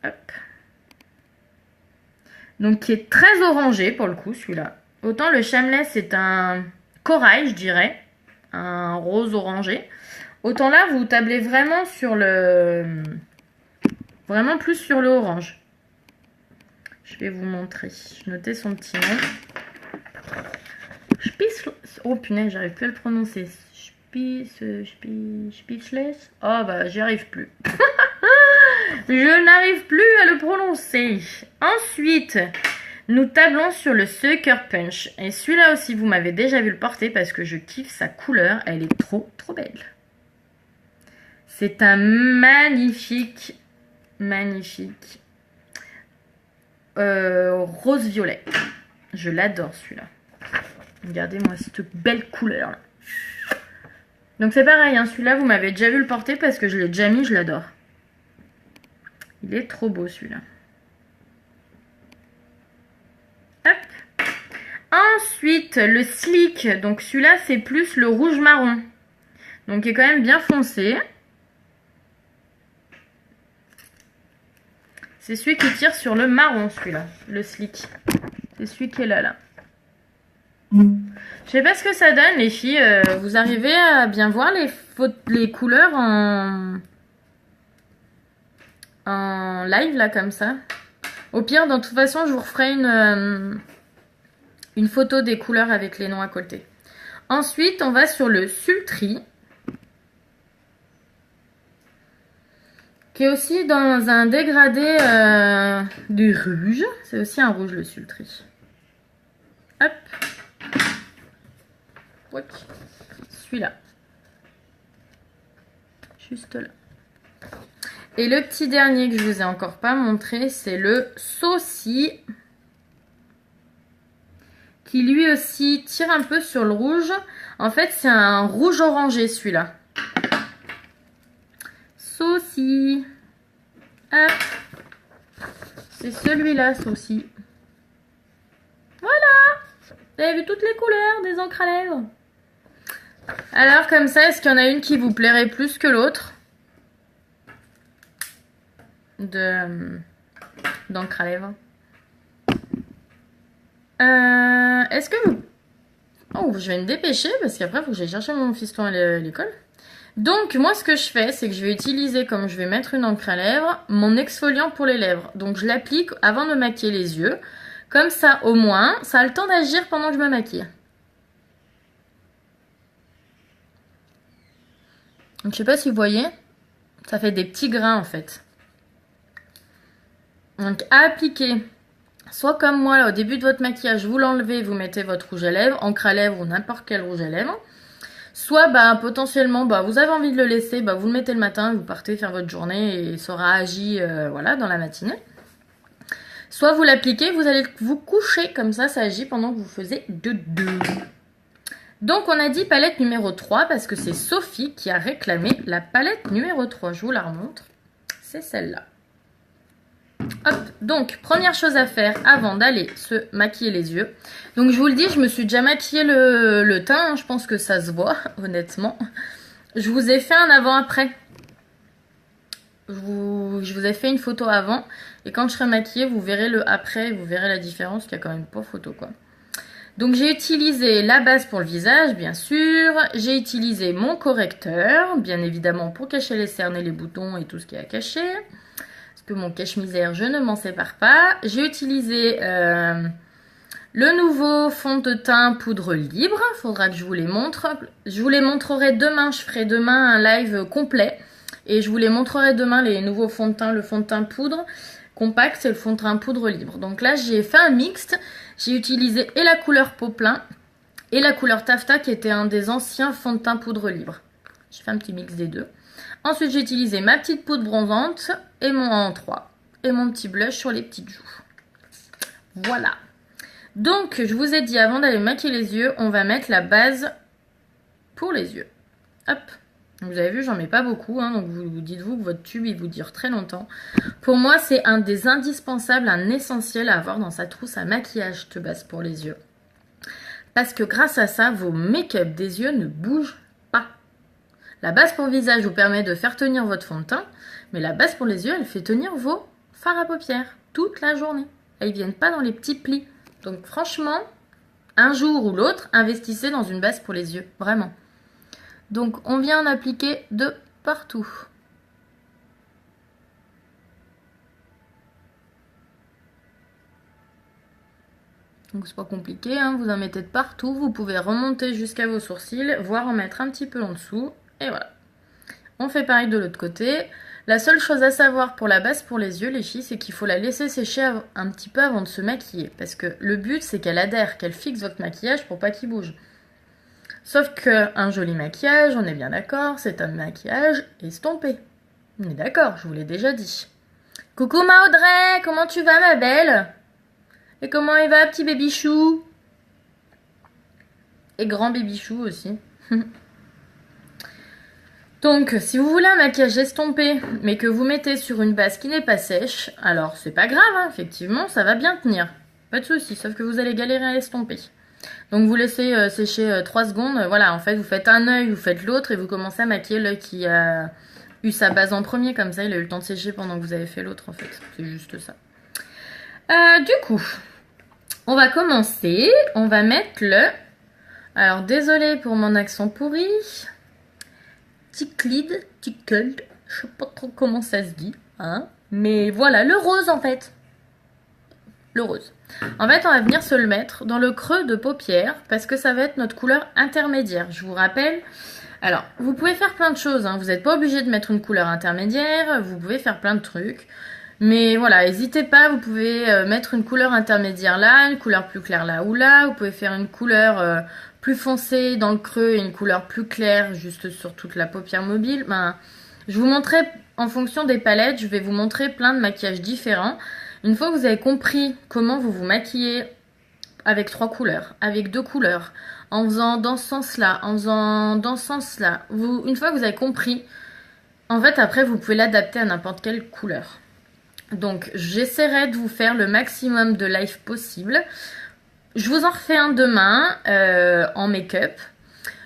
Hop. Donc, qui est très orangé pour le coup, celui-là. Autant le Shameless, c'est un corail, je dirais. Un rose orangé. Autant là, vous tablez vraiment sur le... Vraiment plus sur le orange. Je vais vous montrer. Je notais son petit nom. Oh punaise, j'arrive plus à le prononcer. Speechless. Oh bah, j'y arrive plus. Je n'arrive plus à le prononcer. Ensuite, nous tablons sur le Sucker Punch. Et celui-là aussi, vous m'avez déjà vu le porter parce que je kiffe sa couleur. Elle est trop, trop belle. C'est un magnifique rose-violet. Je l'adore celui-là. Regardez-moi cette belle couleur là. Donc c'est pareil, hein, celui-là vous m'avez déjà vu le porter parce que je l'ai déjà mis, je l'adore. Il est trop beau celui-là. Hop. Ensuite, le Sleek. Donc celui-là c'est plus le rouge marron. Donc il est quand même bien foncé. C'est celui qui tire sur le marron celui-là, le Sleek. C'est celui qui est là. Je sais pas ce que ça donne les filles. Vous arrivez à bien voir les couleurs en live là comme ça. Au pire, de toute façon, je vous referai une photo des couleurs avec les noms à côté. Ensuite, on va sur le Sultry. Qui est aussi dans un dégradé du rouge. C'est aussi un rouge le Sultry. Hop. Celui-là. Juste là. Et le petit dernier que je vous ai encore pas montré, c'est le Saucy. Qui lui aussi tire un peu sur le rouge. En fait, c'est un rouge orangé celui-là. Saucy. Hop. C'est celui-là, Saucy. Voilà. Vous avez vu toutes les couleurs des encres à lèvres. Alors comme ça, est-ce qu'il y en a une qui vous plairait plus que l'autre d'encre à lèvres? Est-ce que vous... Oh, je vais me dépêcher parce qu'après, il faut que j'aille chercher mon fiston à l'école. Donc, moi, ce que je fais, c'est que je vais utiliser, comme je vais mettre une encre à lèvres, mon exfoliant pour les lèvres. Donc, je l'applique avant de me maquiller les yeux. Comme ça, au moins, ça a le temps d'agir pendant que je me maquille. Donc, je sais pas si vous voyez, ça fait des petits grains en fait. Donc, à appliquer, soit comme moi, là, au début de votre maquillage, vous l'enlevez, vous mettez votre rouge à lèvres, encre à lèvres ou n'importe quel rouge à lèvres. Soit, potentiellement, vous avez envie de le laisser, vous le mettez le matin, vous partez faire votre journée et ça aura agi, voilà, dans la matinée. Soit vous l'appliquez, vous allez vous coucher, comme ça, ça agit pendant que vous faisiez dodo. Donc, on a dit palette numéro 3 parce que c'est Sophie qui a réclamé la palette numéro 3. Je vous la remontre. C'est celle-là. Hop, donc, première chose à faire avant d'aller se maquiller les yeux. Donc, je vous le dis, je me suis déjà maquillé le teint. Hein, je pense que ça se voit, honnêtement. Je vous ai fait un avant-après. Je vous ai fait une photo avant. Et quand je serai maquillée, vous verrez le après. Vous verrez la différence. Il n'y a quand même pas photo, quoi. Donc j'ai utilisé la base pour le visage, bien sûr. J'ai utilisé mon correcteur, bien évidemment, pour cacher les cernes et les boutons et tout ce qui est à cacher. Parce que mon cache-misère, je ne m'en sépare pas. J'ai utilisé le nouveau fond de teint poudre libre. Il faudra que je vous les montre. Je vous les montrerai demain. Je ferai demain un live complet. Et je vous les montrerai demain, les nouveaux fonds de teint. Le fond de teint poudre compact et le fond de teint poudre libre. Donc là, j'ai fait un mixte. J'ai utilisé et la couleur Poplin et la couleur Taffeta qui était un des anciens fonds de teint poudre libre. J'ai fait un petit mix des deux. Ensuite, j'ai utilisé ma petite poudre bronzante et mon en 3 et mon petit blush sur les petites joues. Voilà. Donc, je vous ai dit avant d'aller maquiller les yeux, on va mettre la base pour les yeux. Hop. Vous avez vu, j'en mets pas beaucoup, hein, donc vous dites-vous que votre tube, il vous dure très longtemps. Pour moi, c'est un des indispensables, un essentiel à avoir dans sa trousse à maquillage de base pour les yeux. Parce que grâce à ça, vos make-up des yeux ne bougent pas. La base pour le visage vous permet de faire tenir votre fond de teint, mais la base pour les yeux, elle fait tenir vos fards à paupières toute la journée. Et ils viennent pas dans les petits plis. Donc franchement, un jour ou l'autre, investissez dans une base pour les yeux, vraiment. Donc, on vient en appliquer de partout. Donc, c'est pas compliqué, hein, vous en mettez de partout. Vous pouvez remonter jusqu'à vos sourcils, voire en mettre un petit peu en dessous. Et voilà. On fait pareil de l'autre côté. La seule chose à savoir pour la base pour les yeux, les filles, c'est qu'il faut la laisser sécher un petit peu avant de se maquiller. Parce que le but, c'est qu'elle adhère, qu'elle fixe votre maquillage pour pas qu'il bouge. Sauf qu'un joli maquillage, on est bien d'accord, c'est un maquillage estompé. On est d'accord, je vous l'ai déjà dit. Coucou ma Audrey, comment tu vas ma belle? Et comment il va petit bébichou? Et grand bébichou aussi. Donc, si vous voulez un maquillage estompé, mais que vous mettez sur une base qui n'est pas sèche, alors c'est pas grave, hein, effectivement, ça va bien tenir. Pas de souci, sauf que vous allez galérer à l'estomper. Donc vous laissez sécher 3 secondes, voilà, en fait vous faites un œil, vous faites l'autre et vous commencez à maquiller l'œil qui a eu sa base en premier, comme ça il a eu le temps de sécher pendant que vous avez fait l'autre en fait, c'est juste ça. Du coup, on va commencer, on va mettre le, alors désolé pour mon accent pourri, Ticlid, Tickled, je sais pas trop comment ça se dit, hein, mais voilà, le rose en fait. Le rose. En fait, on va venir se le mettre dans le creux de paupière parce que ça va être notre couleur intermédiaire. Je vous rappelle. Alors, vous pouvez faire plein de choses. Hein. Vous n'êtes pas obligé de mettre une couleur intermédiaire. Vous pouvez faire plein de trucs. Mais voilà, n'hésitez pas. Vous pouvez mettre une couleur intermédiaire là, une couleur plus claire là ou là. Vous pouvez faire une couleur plus foncée dans le creux et une couleur plus claire juste sur toute la paupière mobile. Ben, je vous montrerai en fonction des palettes. Je vais vous montrer plein de maquillages différents. Une fois que vous avez compris comment vous vous maquillez avec 3 couleurs, avec 2 couleurs, en faisant dans ce sens-là, en faisant dans ce sens-là, une fois que vous avez compris, en fait après vous pouvez l'adapter à n'importe quelle couleur. Donc j'essaierai de vous faire le maximum de live possible. Je vous en refais un demain en make-up.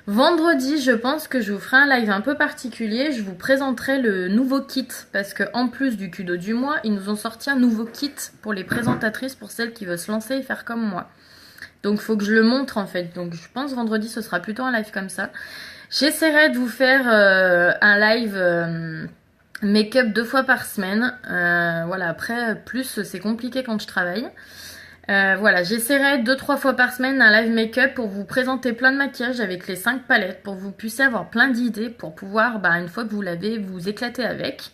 Vendredi, je pense que je vous ferai un live un peu particulier. Je vous présenterai le nouveau kit parce que en plus du Kudo du mois, ils nous ont sorti un nouveau kit pour les présentatrices, pour celles qui veulent se lancer et faire comme moi. Donc, il faut que je le montre en fait. Donc, je pense vendredi, ce sera plutôt un live comme ça. J'essaierai de vous faire un live make-up 2 fois par semaine. Voilà, après, plus c'est compliqué quand je travaille. Voilà, j'essaierai 2-3 fois par semaine un live make-up pour vous présenter plein de maquillages avec les 5 palettes pour que vous puissiez avoir plein d'idées pour pouvoir, une fois que vous l'avez, vous éclater avec.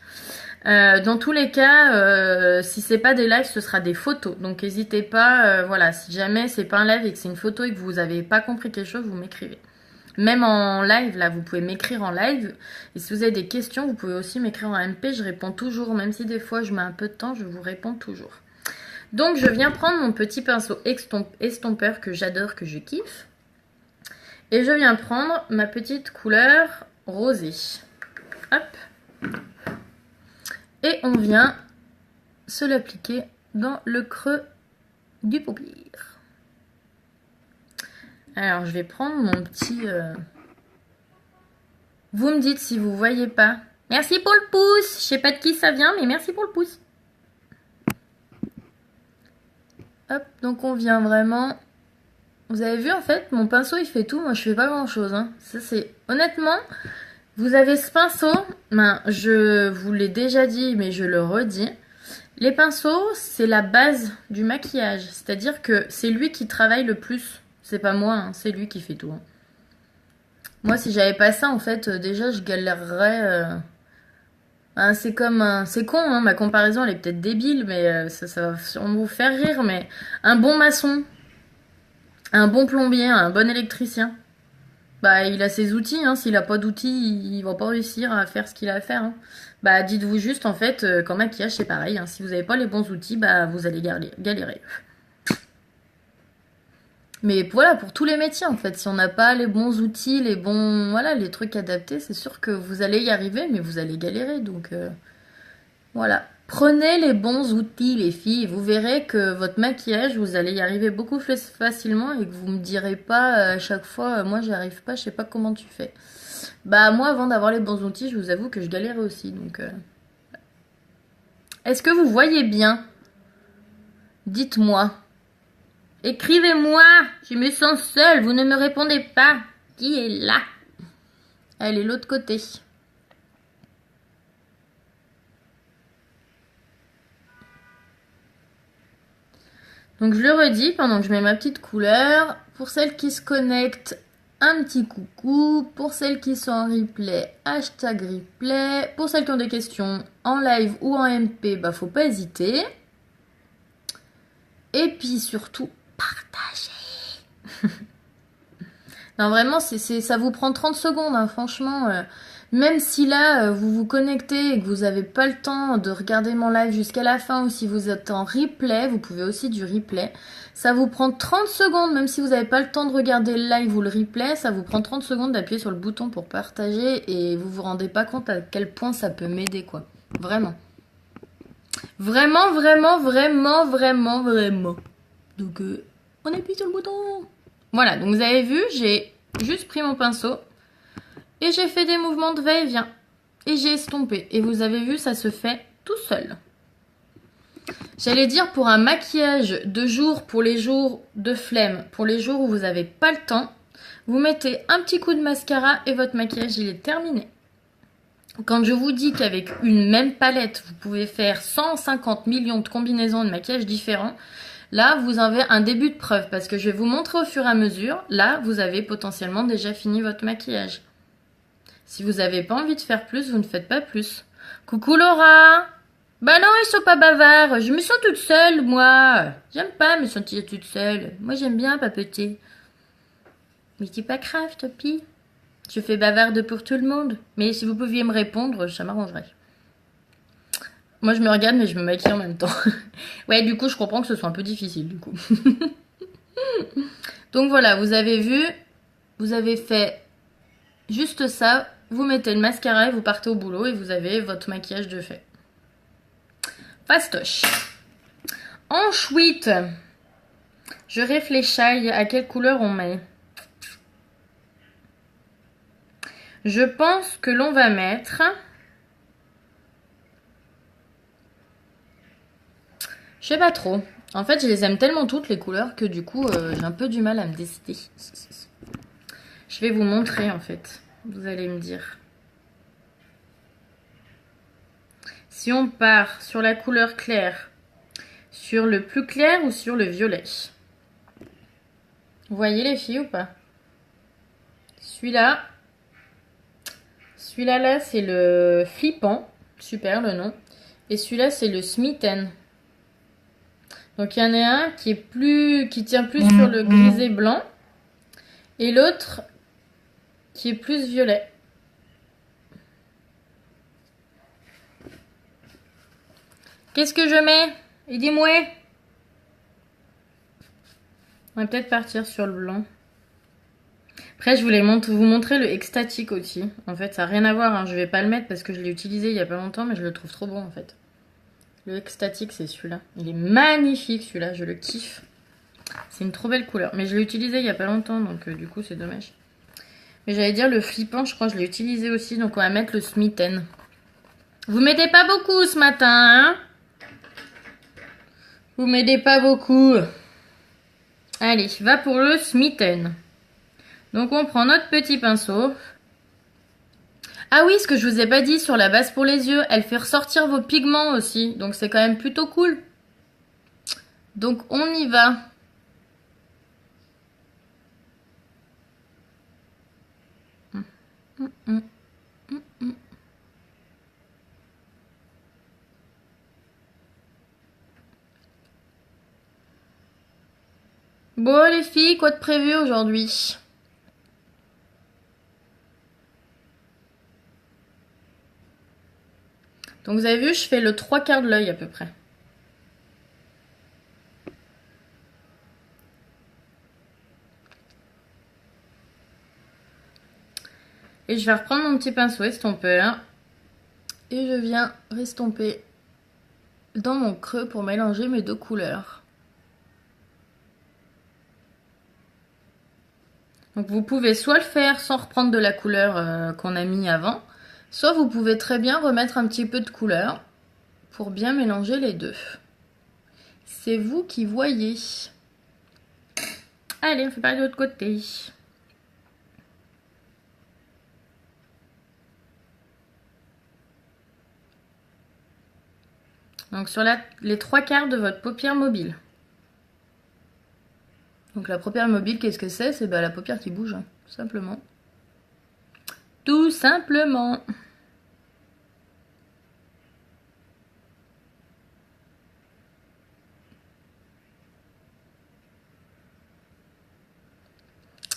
Dans tous les cas, si c'est pas des lives, ce sera des photos. Donc n'hésitez pas, voilà, si jamais c'est pas un live et que c'est une photo et que vous avez pas compris quelque chose, vous m'écrivez. Même en live, là, vous pouvez m'écrire en live. Et si vous avez des questions, vous pouvez aussi m'écrire en MP, je réponds toujours. Même si des fois je mets un peu de temps, je vous réponds toujours. Donc je viens prendre mon petit pinceau estompeur que j'adore, que je kiffe. Et je viens prendre ma petite couleur rosée. Hop. Et on vient se l'appliquer dans le creux du paupière. Alors je vais prendre mon petit... Vous me dites si vous voyez pas. Merci pour le pouce. Je sais pas de qui ça vient, mais merci pour le pouce. Hop, donc on vient vraiment Vous avez vu en fait, mon pinceau il fait tout, moi je fais pas grand chose. Hein. Ça c'est honnêtement, vous avez ce pinceau, ben, je vous l'ai déjà dit mais je le redis. Les pinceaux c'est la base du maquillage, c'est-à-dire que c'est lui qui travaille le plus. C'est pas moi, hein, c'est lui qui fait tout. Hein. Moi si j'avais pas ça en fait, déjà je galérerais. Hein, c'est comme c'est con, hein, ma comparaison elle est peut-être débile, mais ça va sûrement vous faire rire, mais un bon maçon. Un bon plombier, un bon électricien. Bah, il a ses outils, hein. S'il a pas d'outils, il va pas réussir à faire ce qu'il a à faire. Hein. Bah, dites-vous juste, en fait, qu'en maquillage, c'est pareil. Hein. Si vous n'avez pas les bons outils, bah, vous allez galérer. Mais voilà, pour tous les métiers, en fait. Si on n'a pas les bons outils, les bons, voilà, les trucs adaptés, c'est sûr que vous allez y arriver, mais vous allez galérer. Donc, voilà. Prenez les bons outils, les filles. Vous verrez que votre maquillage, vous allez y arriver beaucoup plus facilement et que vous me direz pas à chaque fois, moi j'y arrive pas, je sais pas comment tu fais. Bah moi, avant d'avoir les bons outils, je vous avoue que je galérais aussi. Donc, est-ce que vous voyez bien? Dites-moi. Écrivez-moi. Je me sens seule. Vous ne me répondez pas. Qui est là? Elle est l'autre côté. Donc je le redis pendant que je mets ma petite couleur. Pour celles qui se connectent, un petit coucou. Pour celles qui sont en replay, hashtag replay. Pour celles qui ont des questions en live ou en MP, bah faut pas hésiter. Et puis surtout, partagez. Non vraiment, ça vous prend 30 secondes, hein, franchement. Même si là, vous vous connectez et que vous n'avez pas le temps de regarder mon live jusqu'à la fin, ou si vous êtes en replay, vous pouvez aussi du replay. Ça vous prend 30 secondes, même si vous n'avez pas le temps de regarder le live ou le replay, ça vous prend 30 secondes d'appuyer sur le bouton pour partager et vous vous rendez pas compte à quel point ça peut m'aider, quoi. Vraiment. Vraiment, vraiment, vraiment, vraiment, vraiment. Donc, on appuie sur le bouton. Voilà, donc vous avez vu, j'ai juste pris mon pinceau. Et j'ai fait des mouvements de va-et-vient. Et j'ai estompé. Et vous avez vu, ça se fait tout seul. J'allais dire pour un maquillage de jour, pour les jours de flemme, pour les jours où vous n'avez pas le temps, vous mettez un petit coup de mascara et votre maquillage, il est terminé. Quand je vous dis qu'avec une même palette, vous pouvez faire 150 millions de combinaisons de maquillage différents, là, vous avez un début de preuve. Parce que je vais vous montrer au fur et à mesure. Là, vous avez potentiellement déjà fini votre maquillage. Si vous n'avez pas envie de faire plus, vous ne faites pas plus. Coucou Laura. Bah non, ils sont pas bavards. Je me sens toute seule, moi. J'aime pas me sentir toute seule. Moi, j'aime bien papeter. Mais c'est pas grave, Topi. Je fais bavarde pour tout le monde. Mais si vous pouviez me répondre, ça m'arrangerait. Moi, je me regarde, mais je me maquille en même temps. Ouais, du coup, je comprends que ce soit un peu difficile, du coup. Donc voilà, vous avez vu. Vous avez fait juste ça. Vous mettez le mascara et vous partez au boulot et vous avez votre maquillage de fait. Fastoche. Ensuite, je réfléchis à quelle couleur on met. Je pense que l'on va mettre... Je sais pas trop. En fait, je les aime tellement toutes les couleurs que du coup, j'ai un peu du mal à me décider. Je vais vous montrer en fait. Vous allez me dire. Si on part sur la couleur claire, sur le plus clair ou sur le violet. Vous voyez les filles ou pas? Celui-là. Celui-là, là, c'est le flippant. Super le nom. Et celui-là, c'est le smitten. Donc il y en a un qui tient plus sur le grisé blanc. Et l'autre qui est plus violet. Qu'est-ce que je mets? Et dis-moi. On va peut-être partir sur le blanc. Après, je voulais vous montrer le extatique aussi. En fait, ça n'a rien à voir. Hein. Je vais pas le mettre parce que je l'ai utilisé il y a pas longtemps, mais je le trouve trop bon en fait. Le extatique, c'est celui-là. Il est magnifique celui-là, je le kiffe. C'est une trop belle couleur. Mais je l'ai utilisé il y a pas longtemps, donc du coup, c'est dommage. Mais j'allais dire le flippant, je crois que je l'ai utilisé aussi, donc on va mettre le smitten. Vous m'aidez pas beaucoup ce matin, hein? Vous m'aidez pas beaucoup. Allez, va pour le smitten. Donc on prend notre petit pinceau. Ah oui, ce que je vous ai pas dit sur la base pour les yeux, elle fait ressortir vos pigments aussi. Donc c'est quand même plutôt cool. Donc on y va. Bon les filles, quoi de prévu aujourd'hui? Donc vous avez vu, je fais le 3/4 de l'œil à peu près. Et je vais reprendre mon petit pinceau estompeur. Et je viens restomper dans mon creux pour mélanger mes deux couleurs. Donc vous pouvez soit le faire sans reprendre de la couleur qu'on a mis avant, soit vous pouvez très bien remettre un petit peu de couleur pour bien mélanger les deux. C'est vous qui voyez. Allez, on fait pareil de l'autre côté. Donc sur les 3/4 de votre paupière mobile. Donc la paupière mobile, qu'est-ce que c'est? C'est la paupière qui bouge, hein, tout simplement. Tout simplement.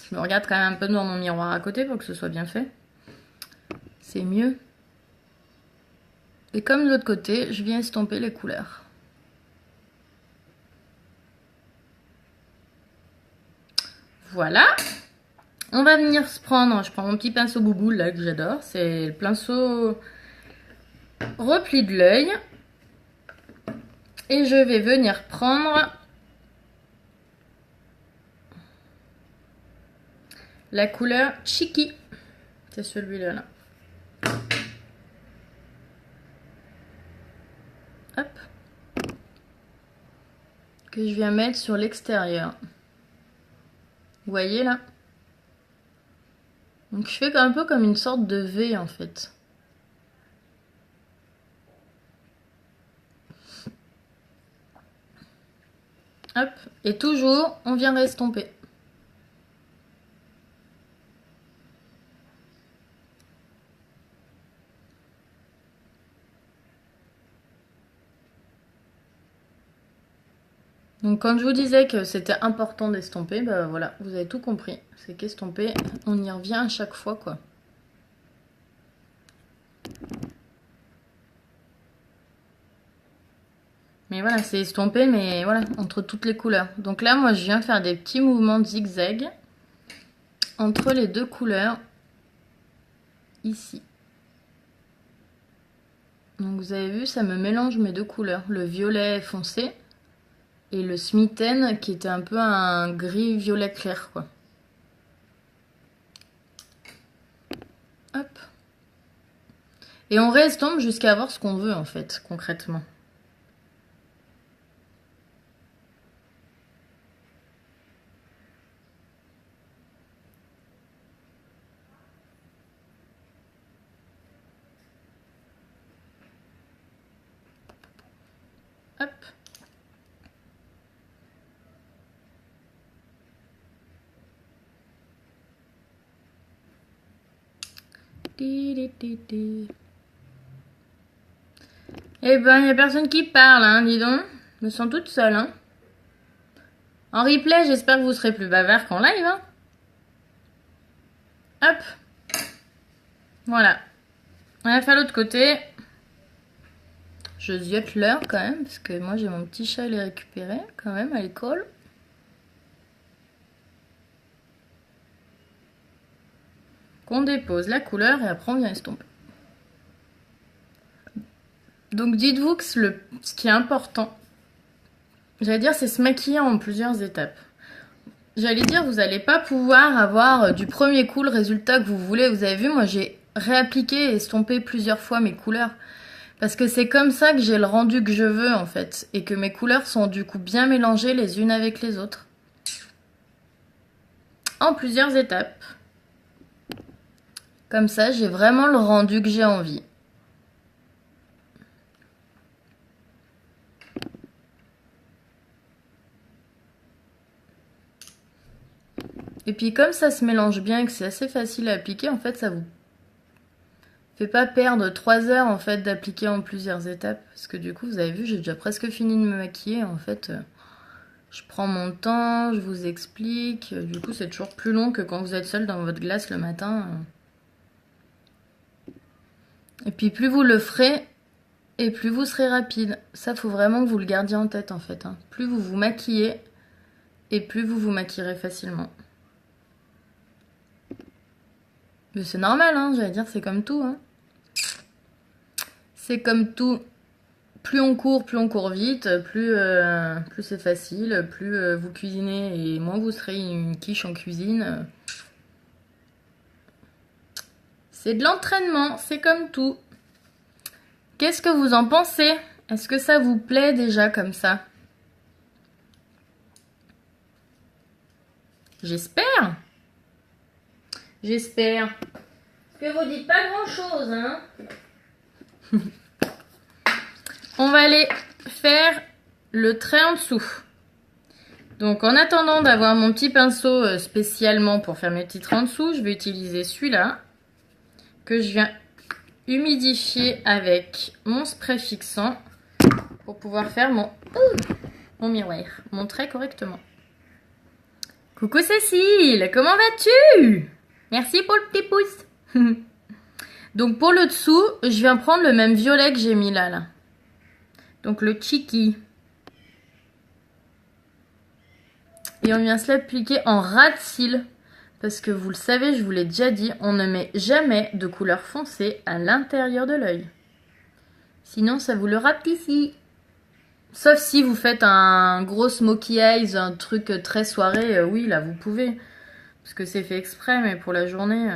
Je me regarde quand même un peu dans mon miroir à côté pour que ce soit bien fait. C'est mieux. Et comme de l'autre côté, je viens estomper les couleurs. Voilà. On va venir se prendre, je prends mon petit pinceau bouboule là que j'adore. C'est le pinceau repli de l'œil. Et je vais venir prendre la couleur Chiki. C'est celui-là. Là. Hop. Que je viens mettre sur l'extérieur. Vous voyez là? Donc je fais un peu comme une sorte de V en fait. Hop. Et toujours, on vient restomper. Donc quand je vous disais que c'était important d'estomper, voilà, vous avez tout compris. C'est qu'estomper, on y revient à chaque fois quoi. Mais voilà, c'est estomper, mais voilà, entre toutes les couleurs. Donc là, moi, je viens faire des petits mouvements de zigzag entre les deux couleurs, ici. Donc vous avez vu, ça me mélange mes deux couleurs, le violet foncé et le smitten qui était un peu un gris violet clair quoi. Hop. Et on réestompe jusqu'à avoir ce qu'on veut en fait, concrètement. Hop. Eh ben, il n'y a personne qui parle, hein, dis donc. Je me sens toute seule, hein. En replay, j'espère que vous serez plus bavard qu'en live, hein. Hop. Voilà. On va faire l'autre côté. Je ziote l'heure quand même, parce que moi j'ai mon petit chat à les récupérer quand même à l'école. Qu'on dépose la couleur et après on vient estomper. Donc dites-vous que ce qui est important, j'allais dire, c'est se maquiller en plusieurs étapes. J'allais dire, vous n'allez pas pouvoir avoir du premier coup le résultat que vous voulez. Vous avez vu, moi j'ai réappliqué et estompé plusieurs fois mes couleurs. Parce que c'est comme ça que j'ai le rendu que je veux en fait. Et que mes couleurs sont du coup bien mélangées les unes avec les autres. en plusieurs étapes. Comme ça, j'ai vraiment le rendu que j'ai envie. Et puis comme ça se mélange bien et que c'est assez facile à appliquer, en fait, ça vous fait pas perdre 3 heures en fait d'appliquer en plusieurs étapes. Parce que du coup, vous avez vu, j'ai déjà presque fini de me maquiller. En fait, je prends mon temps, je vous explique. Du coup, c'est toujours plus long que quand vous êtes seul dans votre glace le matin. Et puis plus vous le ferez, et plus vous serez rapide. Ça, faut vraiment que vous le gardiez en tête en fait. Hein. Plus vous vous maquillez, et plus vous vous maquillerez facilement. Mais c'est normal, hein, j'allais dire, c'est comme tout. Hein. C'est comme tout. Plus on court vite, plus c'est facile, plus vous cuisinez et moins vous serez une quiche en cuisine. C'est de l'entraînement, c'est comme tout. Qu'est-ce que vous en pensez? Est-ce que ça vous plaît déjà comme ça? J'espère. J'espère. Parce que vous dites pas grand-chose, hein. On va aller faire le trait en dessous. Donc en attendant d'avoir mon petit pinceau spécialement pour faire mes petits traits en dessous, je vais utiliser celui-là que je viens humidifier avec mon spray fixant pour pouvoir faire mon miroir, mon trait correctement. Coucou Cécile, comment vas-tu? Merci pour le petit pouce. Donc pour le dessous, je viens prendre le même violet que j'ai mis là. Donc le Chiki. Et on vient se l'appliquer en ras de cils. Parce que vous le savez, je vous l'ai déjà dit, on ne met jamais de couleur foncée à l'intérieur de l'œil. Sinon, ça vous le rapetissit. Sauf si vous faites un gros smokey eyes, un truc très soirée, oui, là, vous pouvez. Parce que c'est fait exprès, mais pour la journée...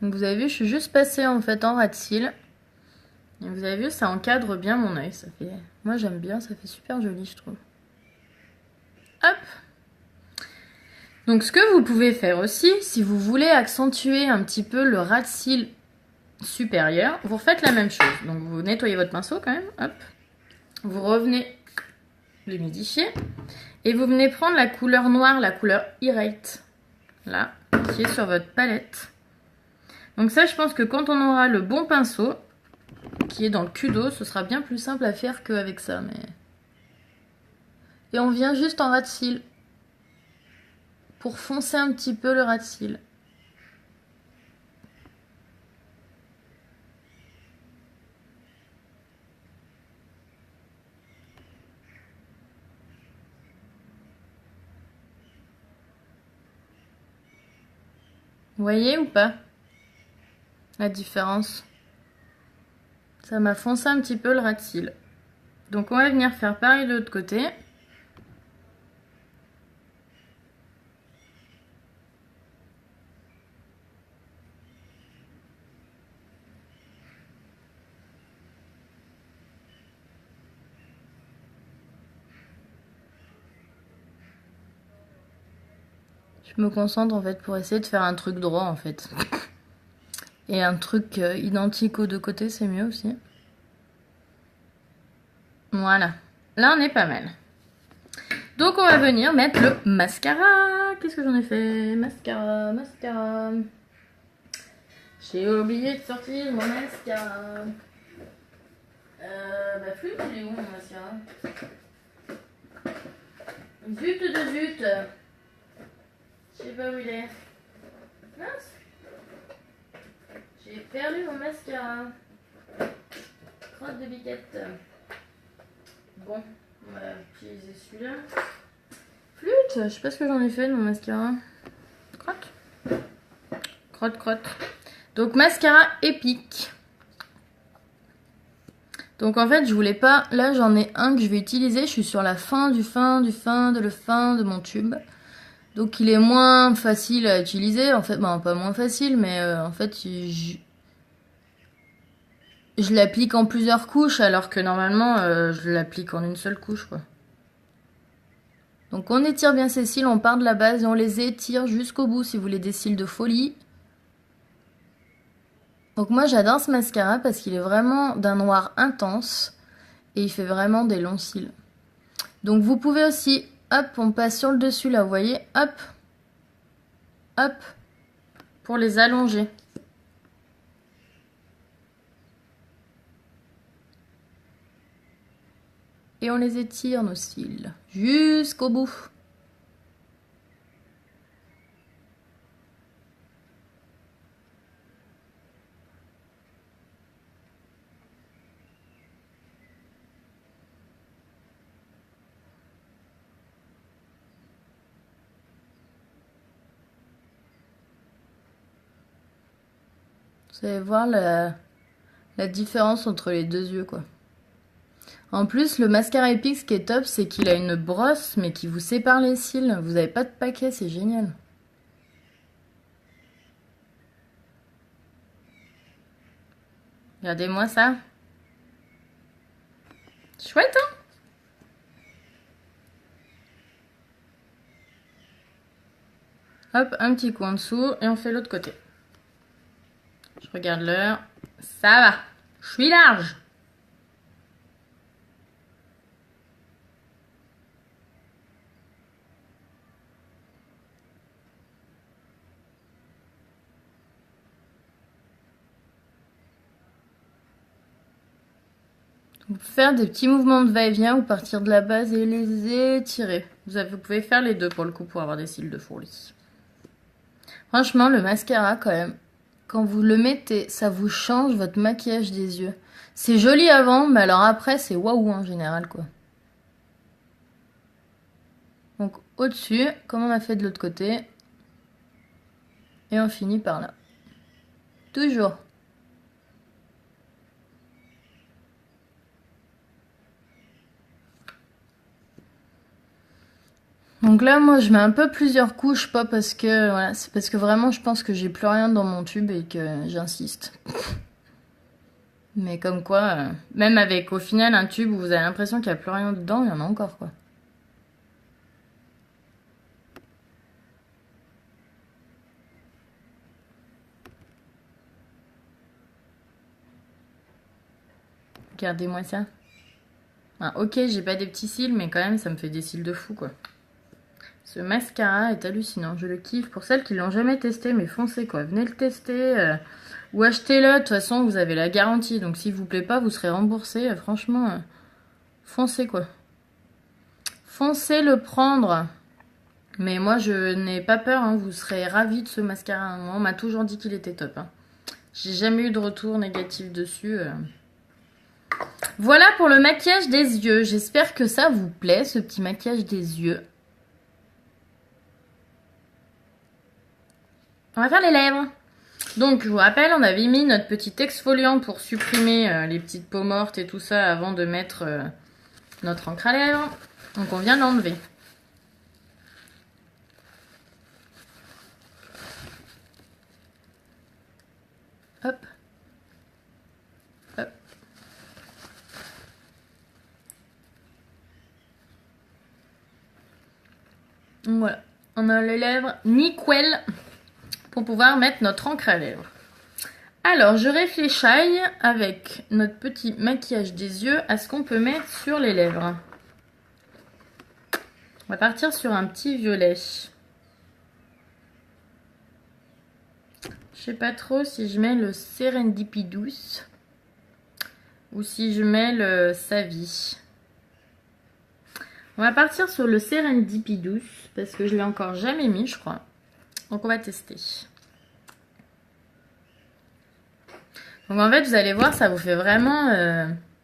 Donc vous avez vu, je suis juste passée en fait en ras de cils. Et vous avez vu, ça encadre bien mon œil. Ça fait... Moi j'aime bien, ça fait super joli je trouve. Hop. Donc ce que vous pouvez faire aussi, si vous voulez accentuer un petit peu le ras de cils supérieur, vous refaites la même chose. Donc vous nettoyez votre pinceau quand même, hop. Vous revenez l'humidifier. Et vous venez prendre la couleur noire, la couleur Irate. Là, qui est sur votre palette. Donc ça, je pense que quand on aura le bon pinceau, qui est dans le cul d'eau, ce sera bien plus simple à faire qu'avec ça. Mais... Et on vient juste en ras de cils. Pour foncer un petit peu le ras de cils. Vous voyez ou pas la différence? Ça m'a foncé un petit peu le ras de cils. Donc on va venir faire pareil de l'autre côté. Je me concentre en fait pour essayer de faire un truc droit en fait. Et un truc identique aux deux côtés, c'est mieux aussi. Voilà. Là, on est pas mal. Donc, on va venir mettre le mascara. Qu'est-ce que j'en ai fait? Mascara. J'ai oublié de sortir mon mascara. Flûte, il est où mon mascara? Zut de zut. Je sais pas où il est. Mince. J'ai perdu mon mascara. Crotte de biquette. Bon, on va utiliser celui-là. Flûte, je sais pas ce que j'en ai fait de mon mascara. Crotte. Donc mascara épique. Donc en fait je voulais pas. Là j'en ai un que je vais utiliser. Je suis sur la fin de mon tube. Donc il est moins facile à utiliser. En fait, bon, pas moins facile, mais en fait je l'applique en plusieurs couches alors que normalement je l'applique en une seule couche quoi. Donc on étire bien ces cils, on part de la base et on les étire jusqu'au bout si vous voulez des cils de folie. Donc moi j'adore ce mascara parce qu'il est vraiment d'un noir intense et il fait vraiment des longs cils. Donc vous pouvez aussi, hop, on passe sur le dessus là, vous voyez, hop, hop, pour les allonger. Et on les étire nos cils jusqu'au bout. Vous allez voir la différence entre les deux yeux quoi. En plus, le mascara Epic, ce qui est top, c'est qu'il a une brosse, mais qui vous sépare les cils. Vous n'avez pas de paquet, c'est génial. Regardez-moi ça. Chouette, hein? Hop, un petit coup en dessous, et on fait l'autre côté. Je regarde l'heure. Ça va. Je suis large. Faire des petits mouvements de va-et-vient ou partir de la base et les étirer. Vous pouvez faire les deux pour le coup pour avoir des cils de fourli. Franchement, le mascara quand même, quand vous le mettez, ça vous change votre maquillage des yeux. C'est joli avant, mais alors après c'est waouh en général quoi. Donc au-dessus, comme on a fait de l'autre côté, et on finit par là. Toujours. Donc là, moi, je mets un peu plusieurs couches, pas parce que, voilà, c'est parce que vraiment, je pense que j'ai plus rien dans mon tube et que j'insiste. Mais comme quoi, même avec, au final, un tube où vous avez l'impression qu'il n'y a plus rien dedans, il y en a encore, quoi. Regardez-moi ça. Ah, ok, j'ai pas des petits cils, mais quand même, ça me fait des cils de fou, quoi. Ce mascara est hallucinant, je le kiffe. Pour celles qui l'ont jamais testé, mais foncez quoi, venez le tester ou achetez-le. De toute façon, vous avez la garantie, donc s'il vous plaît pas, vous serez remboursé. Franchement, foncez quoi. Foncez le prendre. Mais moi, je n'ai pas peur, hein, vous serez ravis de ce mascara. On m'a toujours dit qu'il était top. Hein. J'ai jamais eu de retour négatif dessus. Voilà pour le maquillage des yeux. J'espère que ça vous plaît, ce petit maquillage des yeux. On va faire les lèvres. Donc, je vous rappelle, on avait mis notre petit exfoliant pour supprimer les petites peaux mortes et tout ça avant de mettre notre encre à lèvres. Donc, on vient l'enlever. Hop. Hop. Donc, voilà. On a les lèvres nickel pour pouvoir mettre notre encre à lèvres. Alors, je réfléchis avec notre petit maquillage des yeux à ce qu'on peut mettre sur les lèvres. On va partir sur un petit violet. Je sais pas trop si je mets le Serendipitous ou si je mets le Savi. On va partir sur le Serendipitous parce que je l'ai encore jamais mis, je crois. Donc, on va tester. Donc en fait, vous allez voir, ça vous fait vraiment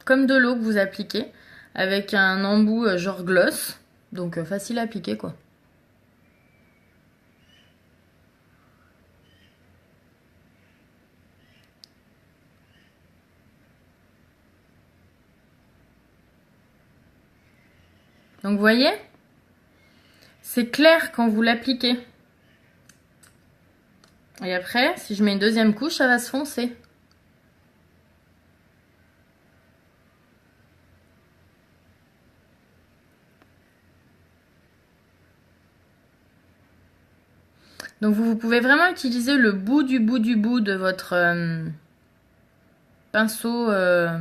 comme de l'eau que vous appliquez, avec un embout genre gloss, donc facile à appliquer quoi. Donc vous voyez, c'est clair quand vous l'appliquez. Et après, si je mets une deuxième couche, ça va se foncer. Donc vous pouvez vraiment utiliser le bout de votre pinceau. Je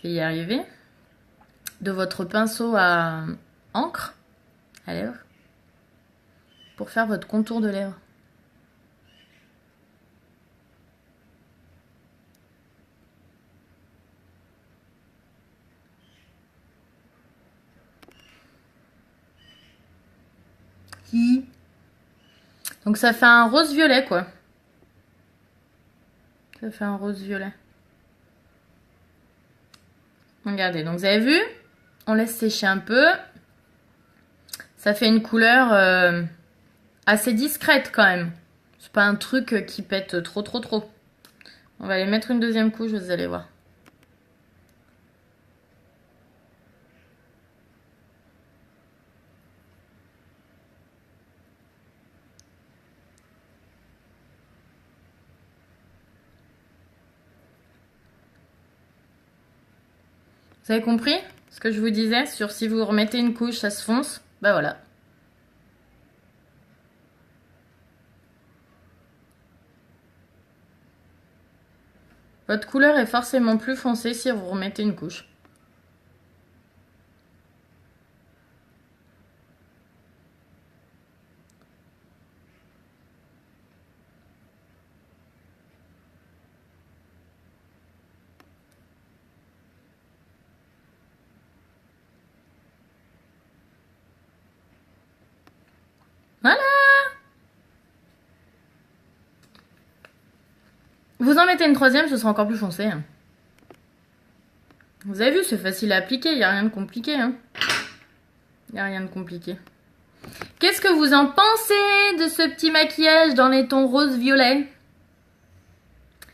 vais y arriver. De votre pinceau à encre à lèvres pour faire votre contour de lèvres. Donc ça fait un rose-violet quoi. Ça fait un rose-violet. Regardez, donc vous avez vu? On laisse sécher un peu. Ça fait une couleur assez discrète quand même. C'est pas un truc qui pète trop. On va aller mettre une deuxième couche, vous allez voir. Vous avez compris ce que je vous disais sur si vous remettez une couche, ça se fonce? Bah voilà. Votre couleur est forcément plus foncée si vous remettez une couche. Voilà! Vous en mettez une troisième, ce sera encore plus foncé. Vous avez vu, c'est facile à appliquer, il n'y a rien de compliqué. Il n'y a rien de compliqué. Qu'est-ce que vous en pensez de ce petit maquillage dans les tons rose-violet?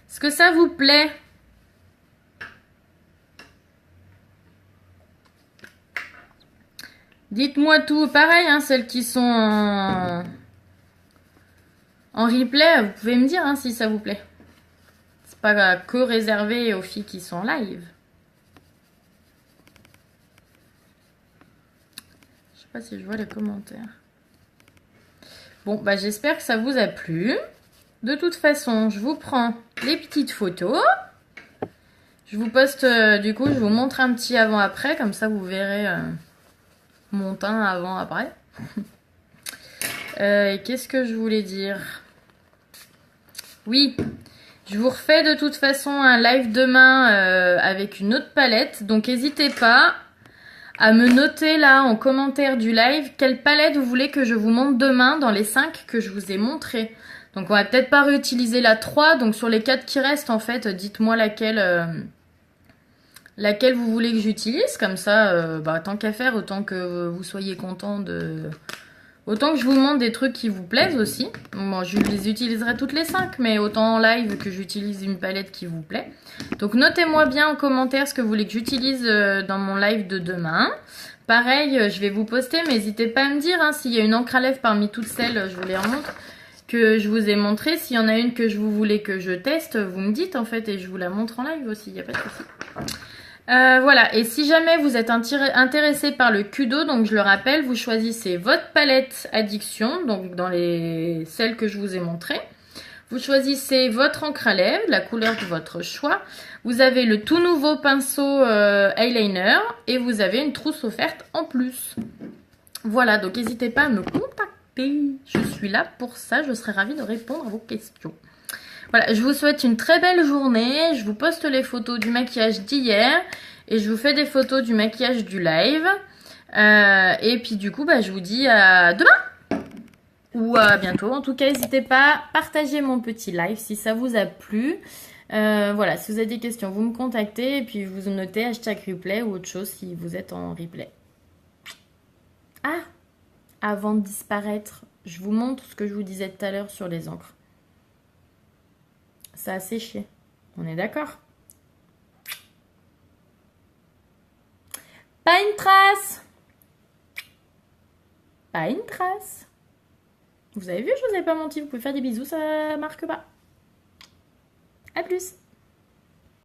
Est-ce que ça vous plaît? Dites-moi tout. Pareil, hein, celles qui sont en replay, vous pouvez me dire hein, si ça vous plaît. C'est pas que réservé aux filles qui sont en live. Je sais pas si je vois les commentaires. Bon, bah j'espère que ça vous a plu. De toute façon, je vous prends les petites photos. Je vous poste, du coup, je vous montre un petit avant-après. Comme ça, vous verrez mon teint avant-après. Qu'est-ce que je voulais dire? Oui, je vous refais de toute façon un live demain avec une autre palette. Donc, n'hésitez pas à me noter là en commentaire du live quelle palette vous voulez que je vous montre demain dans les 5 que je vous ai montré. Donc on va peut-être pas réutiliser la 3, donc sur les 4 qui restent en fait, dites-moi laquelle vous voulez que j'utilise, comme ça, tant qu'à faire, autant que vous soyez content de... Autant que je vous montre des trucs qui vous plaisent aussi. Bon, je les utiliserai toutes les 5, mais autant en live que j'utilise une palette qui vous plaît. Donc notez-moi bien en commentaire ce que vous voulez que j'utilise dans mon live de demain. Pareil, je vais vous poster, mais n'hésitez pas à me dire hein, s'il y a une encre à lèvres parmi toutes celles, je vous les remontre, que je vous ai montré. S'il y en a une que vous voulez que je teste, vous me dites en fait et je vous la montre en live aussi, il n'y a pas de souci. Voilà, et si jamais vous êtes intéressé par le Kudo, donc je le rappelle, vous choisissez votre palette addiction, donc dans celles que je vous ai montrées. Vous choisissez votre encre à lèvres, la couleur de votre choix. Vous avez le tout nouveau pinceau eyeliner et vous avez une trousse offerte en plus. Voilà, donc n'hésitez pas à me contacter. Je suis là pour ça, je serai ravie de répondre à vos questions. Voilà, je vous souhaite une très belle journée. Je vous poste les photos du maquillage d'hier et je vous fais des photos du maquillage du live. Et puis du coup, je vous dis à demain ou à bientôt. En tout cas, n'hésitez pas à partager mon petit live si ça vous a plu. Voilà, si vous avez des questions, vous me contactez et puis vous notez #replay ou autre chose si vous êtes en replay. Ah, avant de disparaître, je vous montre ce que je vous disais tout à l'heure sur les encres. Ça a séché. On est d'accord? Pas une trace. Pas une trace. Vous avez vu, je vous ai pas menti. Vous pouvez faire des bisous, ça marque pas. À plus.